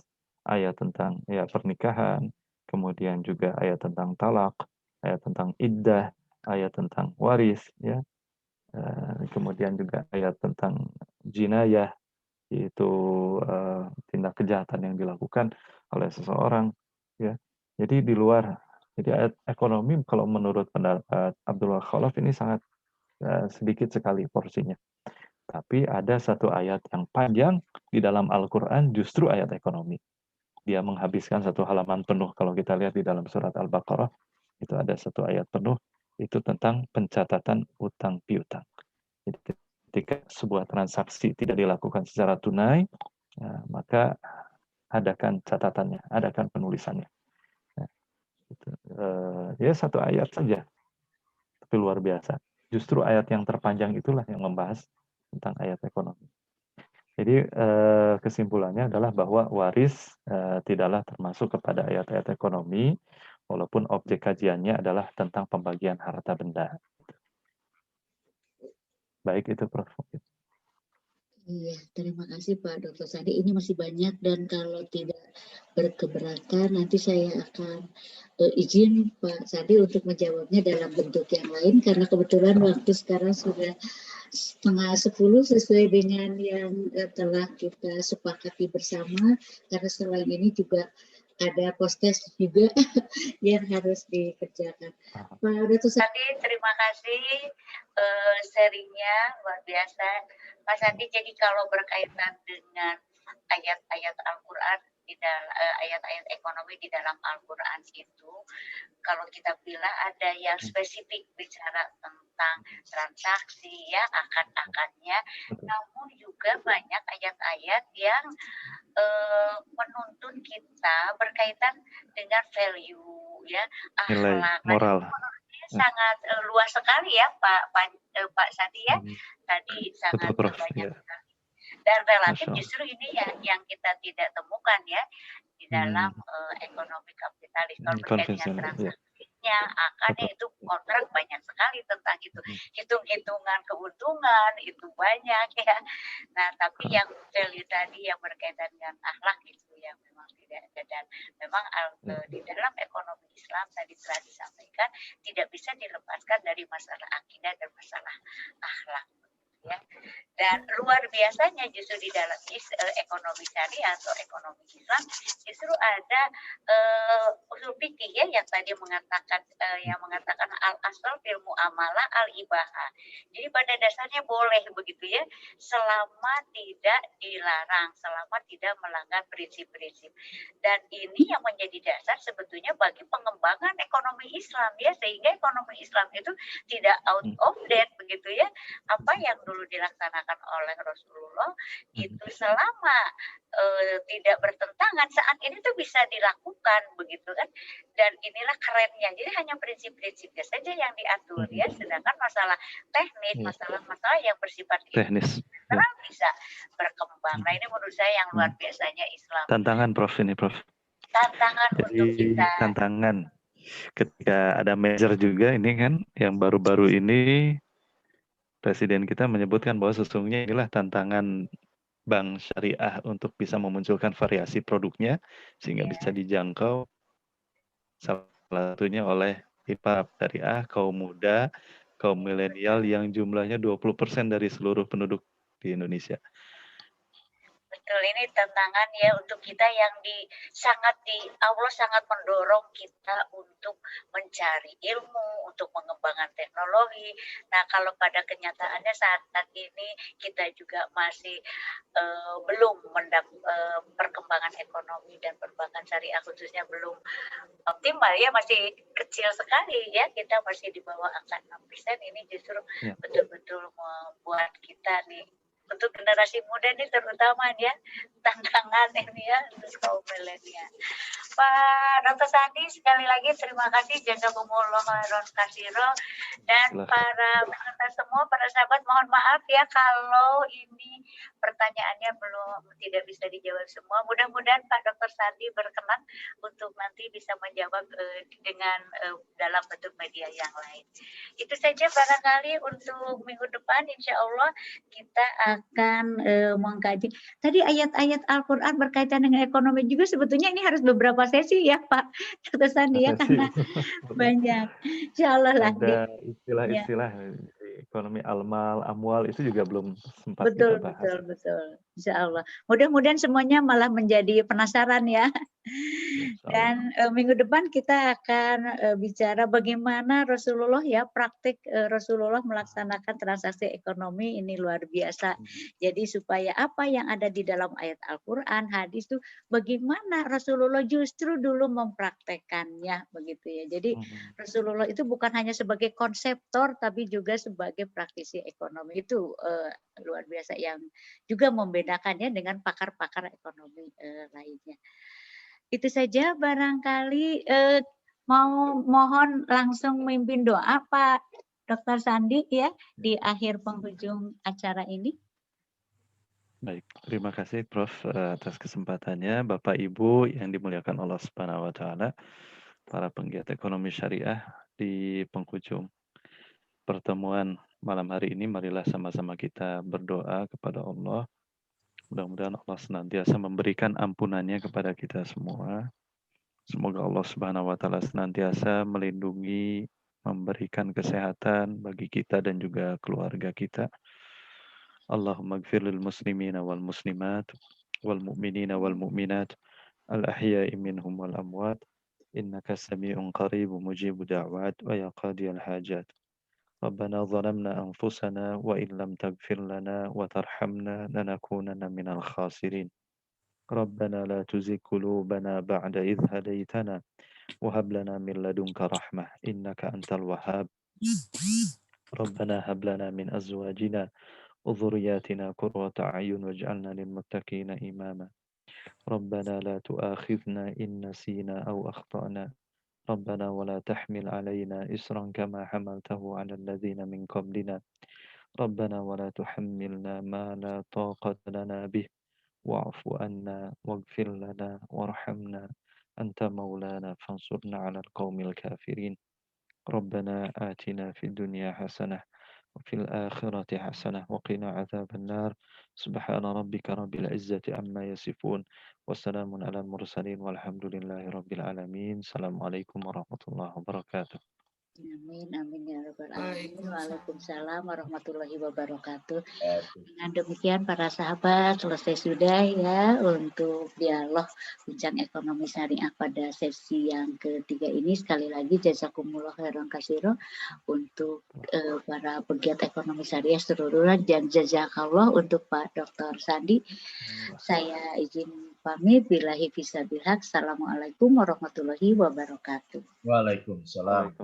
ayat tentang ya pernikahan, kemudian juga ayat tentang talak, ayat tentang iddah, ayat tentang waris, ya. Kemudian juga ayat tentang jinayah, yaitu tindak kejahatan yang dilakukan oleh seseorang, ya. Jadi di luar, jadi ayat ekonomi kalau menurut pendapat Abdullah Khalaf ini sangat sedikit sekali porsinya. Tapi ada satu ayat yang panjang di dalam Al-Quran, justru ayat ekonomi. Dia menghabiskan satu halaman penuh. Kalau kita lihat di dalam surat Al-Baqarah, itu ada satu ayat penuh, itu tentang pencatatan utang piutang. Jadi ketika sebuah transaksi tidak dilakukan secara tunai, maka adakan catatannya, adakan penulisannya. Nah, itu, ya satu ayat saja, tapi luar biasa. Justru ayat yang terpanjang itulah yang membahas tentang ayat ekonomi. Jadi kesimpulannya adalah bahwa waris tidaklah termasuk kepada ayat-ayat ekonomi, walaupun objek kajiannya adalah tentang pembagian harta benda. Baik itu Prof. Iya, terima kasih Pak Dr. Sandi. Ini masih banyak dan kalau tidak berkeberatan nanti saya akan izin Pak Sandi untuk menjawabnya dalam bentuk yang lain karena kebetulan waktu sekarang sudah 9:30 sesuai dengan yang telah kita sepakati bersama, karena selain ini juga ada post-test juga yang harus dikerjakan. Pak Dr. Sandi, terima kasih sharingnya luar biasa. Mas Sandi, jadi kalau berkaitan dengan ayat-ayat Al-Quran, ayat-ayat ekonomi di dalam Al-Quran itu, kalau kita bilang ada yang spesifik bicara tentang transaksi, ya, akad-akadnya, namun juga banyak ayat-ayat yang menuntun kita berkaitan dengan value, ya, akhlak, moral. Sangat luas sekali ya Pak Sandi ya. Tadi sangat banyak sekali. Dan relatif justru ini yang kita tidak temukan ya di dalam ekonomi kapitalis berkaitan dengan transaksi. profitnya, akarnya itu kontrak banyak sekali tentang itu. Hitung-hitungan keuntungan itu banyak ya. Nah, tapi yang value tadi yang berkaitan dengan akhlak itu yang memang tidak ada, dan memang di dalam ekonomi Islam tadi telah disampaikan tidak bisa dilepaskan dari masalah akidah dan masalah akhlak. Ya. Dan luar biasanya justru di dalam ekonomi syariah atau ekonomi Islam justru ada usul fikih ya yang tadi mengatakan al asal fil muamalah al ibahah. Jadi pada dasarnya boleh begitu ya, selama tidak dilarang, selama tidak melanggar prinsip-prinsip. Dan ini yang menjadi dasar sebetulnya bagi pengembangan ekonomi Islam ya, sehingga ekonomi Islam itu tidak out of date begitu ya. Apa yang dulu dilaksanakan oleh Rasulullah itu selama tidak bertentangan saat ini tuh bisa dilakukan begitu kan, dan inilah kerennya. Jadi hanya prinsip-prinsipnya saja yang diatur ya, sedangkan masalah teknis, masalah-masalah yang bersifat teknis bisa berkembang. Nah ini menurut saya yang luar biasanya Islam. Tantangan Prof ini Prof. Tantangan Jadi, untuk kita. tantangan ketika ada merger juga ini kan yang baru-baru ini Presiden kita menyebutkan bahwa sesungguhnya inilah tantangan bank syariah untuk bisa memunculkan variasi produknya sehingga bisa dijangkau salah satunya oleh IPAP syariah kaum muda, kaum milenial yang jumlahnya 20% dari seluruh penduduk di Indonesia. Betul, ini tantangan ya untuk kita yang Allah sangat mendorong kita untuk mencari ilmu, untuk mengembangkan teknologi. Nah, kalau pada kenyataannya saat ini kita juga masih belum perkembangan ekonomi dan perbankan syariah khususnya belum optimal ya, masih kecil sekali ya, kita masih di bawah angka 6%. Ini justru betul-betul membuat kita nih untuk generasi muda ini terutama ya tantangan ini ya untuk kaum milenial. Pak Dr. Sandi sekali lagi terima kasih, jazakumullah khairan katsira, dan para peserta semua, para sahabat mohon maaf ya kalau ini pertanyaannya tidak bisa dijawab semua. Mudah-mudahan Pak Dr. Sandi berkenan untuk nanti bisa menjawab dengan dalam bentuk media yang lain. Itu saja barangkali untuk minggu depan, insya Allah kita akan mengkaji. Tadi ayat-ayat Al-Quran berkaitan dengan ekonomi juga sebetulnya ini harus beberapa sesi ya Pak Dr. Sandi ya, karena banyak. Insya Allah lah. Ada istilah-istilah ekonomi amwal itu juga belum sempat kita bahas. Betul. Insya Allah. Mudah-mudahan semuanya malah menjadi penasaran ya. Dan minggu depan kita akan bicara bagaimana Rasulullah ya, praktik Rasulullah melaksanakan transaksi ekonomi ini luar biasa. Jadi supaya apa yang ada di dalam ayat Al-Quran, hadis itu bagaimana Rasulullah justru dulu mempraktekannya begitu ya. Jadi Rasulullah itu bukan hanya sebagai konseptor tapi juga sebagai praktisi ekonomi. Itu luar biasa yang juga membedakannya dengan pakar-pakar ekonomi lainnya. Itu saja barangkali mohon langsung memimpin doa Pak Dr. Sandi ya di akhir penghujung acara ini. Baik, terima kasih Prof atas kesempatannya. Bapak Ibu yang dimuliakan Allah Subhanahu wa taala, para penggiat ekonomi syariah, di penghujung pertemuan malam hari ini marilah sama-sama kita berdoa kepada Allah. Mudah-mudahan Allah senantiasa memberikan ampunannya kepada kita semua. Semoga Allah Subhanahu wa taala senantiasa melindungi, memberikan kesehatan bagi kita dan juga keluarga kita. Allahumma ighfir lil muslimina wal muslimat wal mu'minina wal mu'minat al ahya'i minhum wal amwat innaka sami'un qaribun mujibud da'wat wa ya qadiyal hajat. ربنا ظلمنا أنفسنا وإن لم تغفر لنا وترحمنا لنكونن من الخاسرين ربنا لا تزغ قلوبنا بعد إذ هديتنا وهب لنا من لدنك رحمة إنك أنت الوهاب ربنا هب لنا من أزواجنا وذرياتنا قرة أعين واجعلنا للمتقين إماما ربنا لا تؤاخذنا إن نسينا أو أخطأنا ربنا ولا تحمل علينا إصرا كما حملته على الذين من قبلنا ربنا ولا تحملنا ما لا طاقة لنا به واعف عنا واغفر لنا وارحمنا أنت مولانا فانصرنا على القوم الكافرين ربنا آتنا في الدنيا حسنة وفي الآخرة حسنة وقنا عذاب النار سبحان ربك رب العزة عما يصفون وسلام على المرسلين والحمد لله رب العالمين السلام عليكم ورحمة الله وبركاته. Amin, amin ya rabbal alamin. Waalaikumsalam warahmatullahi wabarakatuh. Dengan demikian para sahabat selesai sudah ya untuk dialog bincang ekonomi syariah pada sesi yang ketiga ini. Sekali lagi jazakumullah khairan katsira untuk para pegiat ekonomi syariah seluruhnya dan jazakallah untuk Pak Dr. Sandi. Saya izin pamit billahi fisabilillah. Assalamualaikum warahmatullahi wabarakatuh. Waalaikumsalam.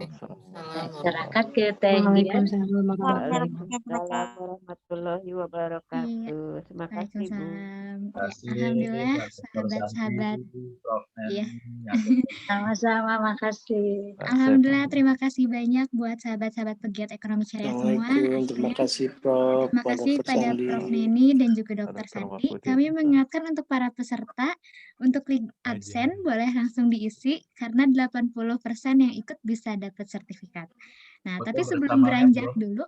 Serahkan ke Teh Dian. Waalaikumsalam warahmatullahi wabarakatuh. Terima kasih Bu. Alhamdulillah sahabat-sahabat. Iya. Sama-sama, makasih. Alhamdulillah terima kasih banyak buat sahabat-sahabat pegiat ekonomi syariah semua. Terima kasih Prof. Terima kasih pada Prof. Neni dan juga Dr. Sandi. Kami mengingatkan untuk para peserta untuk link absen boleh langsung diisi karena 80% yang ikut bisa dapat sertifikat. Nah, Foto tapi sebelum bersama ya, beranjak Bro? dulu,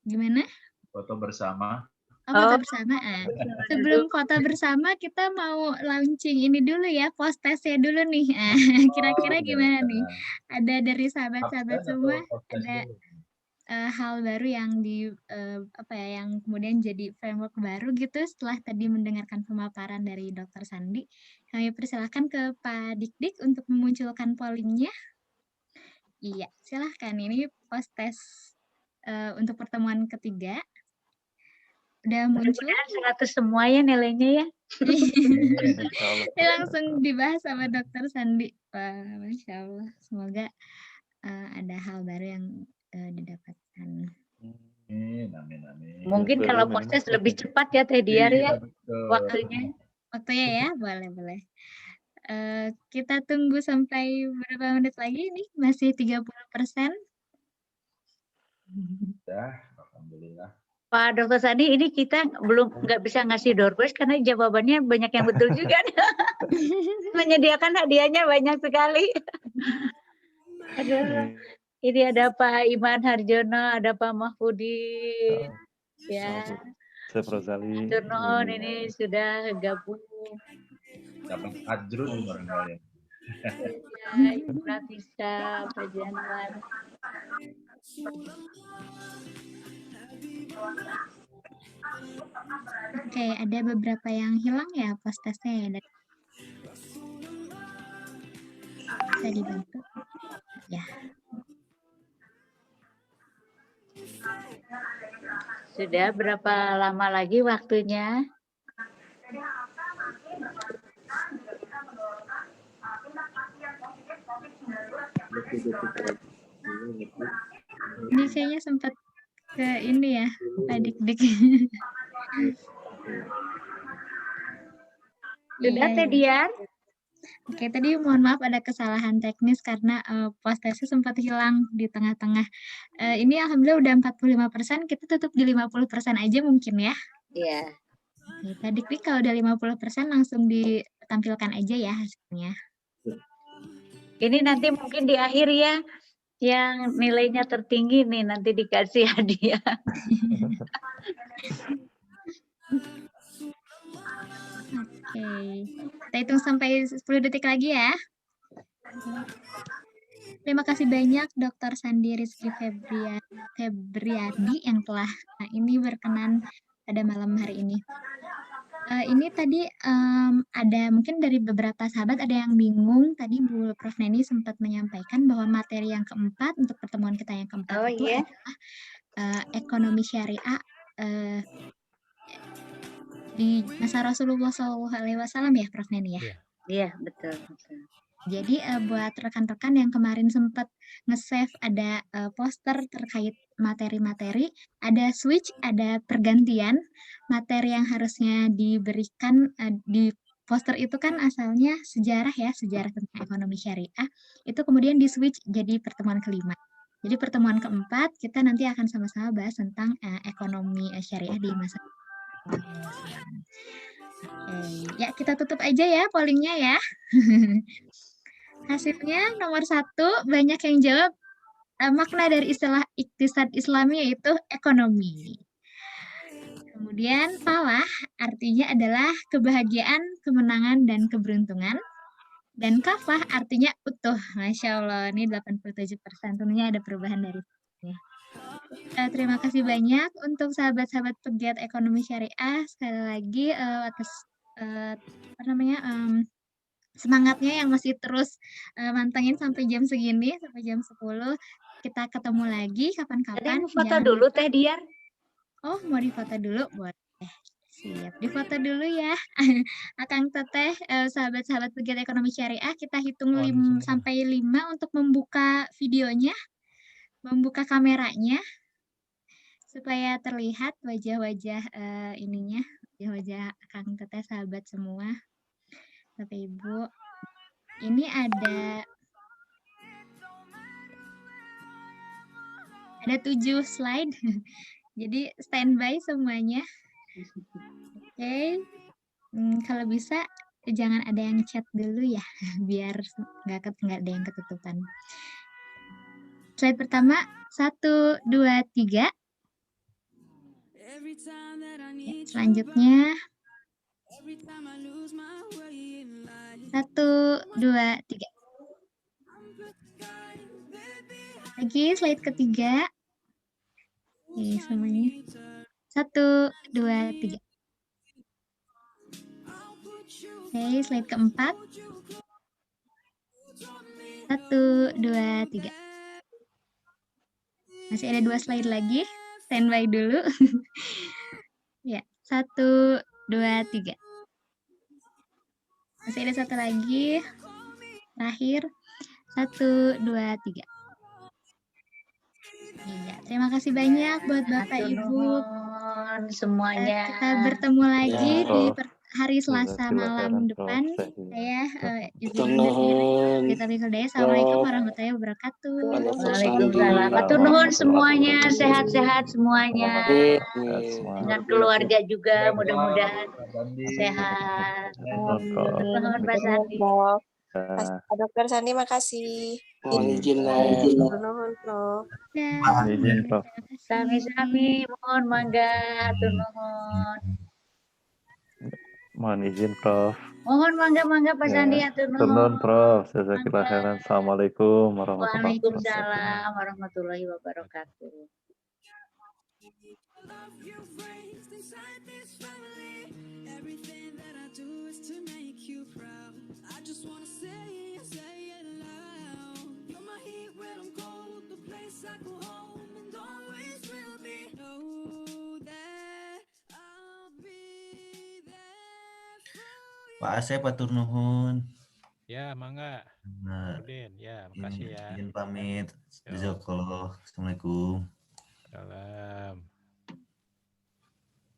gimana? Foto bersama. Foto bersama. Sebelum foto bersama kita mau launching ini dulu ya, post testnya dulu nih. Kira-kira gimana nih? Ada dari sahabat-sahabat semua, ada hal baru yang yang kemudian jadi framework baru gitu setelah tadi mendengarkan pemaparan dari Dr. Sandi. Kami persilahkan ke Pak Dik-Dik untuk memunculkan pollingnya. Iya, silahkan. Ini post test untuk pertemuan ketiga. Udah muncul. 100 semua ya nilainya ya. Ini langsung dibahas sama Dr. Sandi. Wah, Masya Allah. Semoga ada hal baru yang didapatkan. Amin. Mungkin kalau proses lebih cepat ya Teh Diar ya waktunya. Waktunya ya, boleh. Kita tunggu sampai berapa menit lagi nih? Masih 30%. Ya, alhamdulillah. Pak Dr. Sandi, ini kita nggak bisa ngasih door prize karena jawabannya banyak yang betul juga. Menyediakan hadiahnya banyak sekali. Aduh. Ini ada Pak Iman Harjono, ada Pak Mahfudin, ya. Chef Rozali. Turnon ini sudah gabung. Dapat ajrun barangkali. Ya, Ibu Nafisa, Pak Januar. Oke, ada beberapa yang hilang ya post testnya ya. Bisa dibantu. Ya. Sudah berapa lama lagi waktunya? Ini kayaknya sempat ke ini ya, Pak Dik-Dik. Sudah Teh Dian? Oke, tadi mohon maaf ada kesalahan teknis karena post testnya sempat hilang di tengah-tengah. Ini alhamdulillah udah 45%, kita tutup di 50% aja mungkin ya. Iya. Pak Dik-Dik kalau udah 50% langsung ditampilkan aja ya hasilnya. Ini nanti mungkin di akhir ya, yang nilainya tertinggi nih nanti dikasih hadiah. Oke, kita hitung sampai 10 detik lagi ya. Terima kasih banyak Dr. Sandi Rizky Febriadi yang telah ini berkenan pada malam hari ini. Ini tadi ada mungkin dari beberapa sahabat ada yang bingung. Tadi Bu Prof. Neni sempat menyampaikan bahwa materi yang keempat untuk pertemuan kita yang keempat adalah ekonomi syariah di masa Rasulullah SAW ya, Prof. Neni ya? Iya, betul. Jadi buat rekan-rekan yang kemarin sempat nge-save ada poster terkait materi-materi, ada switch, ada pergantian materi yang harusnya diberikan di poster itu kan asalnya sejarah ya, sejarah tentang ekonomi syariah, itu kemudian di switch jadi pertemuan kelima. Jadi pertemuan keempat kita nanti akan sama-sama bahas tentang ekonomi syariah di masa. Ya kita tutup aja ya pollingnya ya. Hasilnya nomor 1 banyak yang jawab makna dari istilah iktisad Islami yaitu ekonomi. Kemudian falah artinya adalah kebahagiaan, kemenangan, dan keberuntungan. Dan kafah artinya utuh. Masya Allah, ini 87%. Tentunya ada perubahan dari ini. Terima kasih banyak untuk sahabat-sahabat pegiat ekonomi syariah. Sekali lagi atas semangatnya yang masih terus mantengin sampai jam segini, sampai jam 10. Kita ketemu lagi kapan-kapan. Tadi foto dulu Teh Dian. Oh, mau difoto dulu? Boleh. Siap, difoto dulu ya. Akang Teteh, sahabat-sahabat pegiat ekonomi syariah, kita hitung 5 sampai 5 untuk membuka videonya, membuka kameranya, supaya terlihat wajah-wajah ininya, wajah Akang Teteh, sahabat semua, Bapak Ibu. Ini ada 7 slide. Jadi standby semuanya. Oke. Kalau bisa jangan ada yang chat dulu ya, biar nggak ada yang ketutupan. Slide pertama, 1, 2, 3. Ya, selanjutnya 1, 2, 3. Lagi slide ketiga. Oke, semuanya. 1, 2, 3. Oke, slide keempat. 1, 2, 3. Masih ada 2 slide lagi. Standby dulu. Ya, 1, 2, 3. Masih ada 1 lagi. Terakhir. 1, 2, 3. Iya, terima kasih banyak buat Bapak Ibu. Semuanya. Kita bertemu lagi di hari Selasa malam depan. Saya izin undur diri. Kita Hidayah. Assalamualaikum warahmatullahi wabarakatuh. Waalaikumsalam. Atur nuhun semuanya, sehat-sehat semuanya. Dengan keluarga juga mudah-mudahan sehat. Nuhun Pak Sandi. Pak Dokter Sandi, makasih. Izin Nuhun, Prof. Izin, Prof. Sami-sami, mohon mangga, atur nuhun. Mohon izin, Prof. Mohon mangga Pak Sandi, atur nuhun. Turun, Prof. Jazakallah khairan. Assalamualaikum warahmatullahi wabarakatuh. Waalaikumsalam warahmatullahi wabarakatuh. Pak Asep, atur nuhun. Ya, mangga. Nah, Udin, ya, makasih ya. izin pamit. Jazakallah. Assalamualaikum. Salam.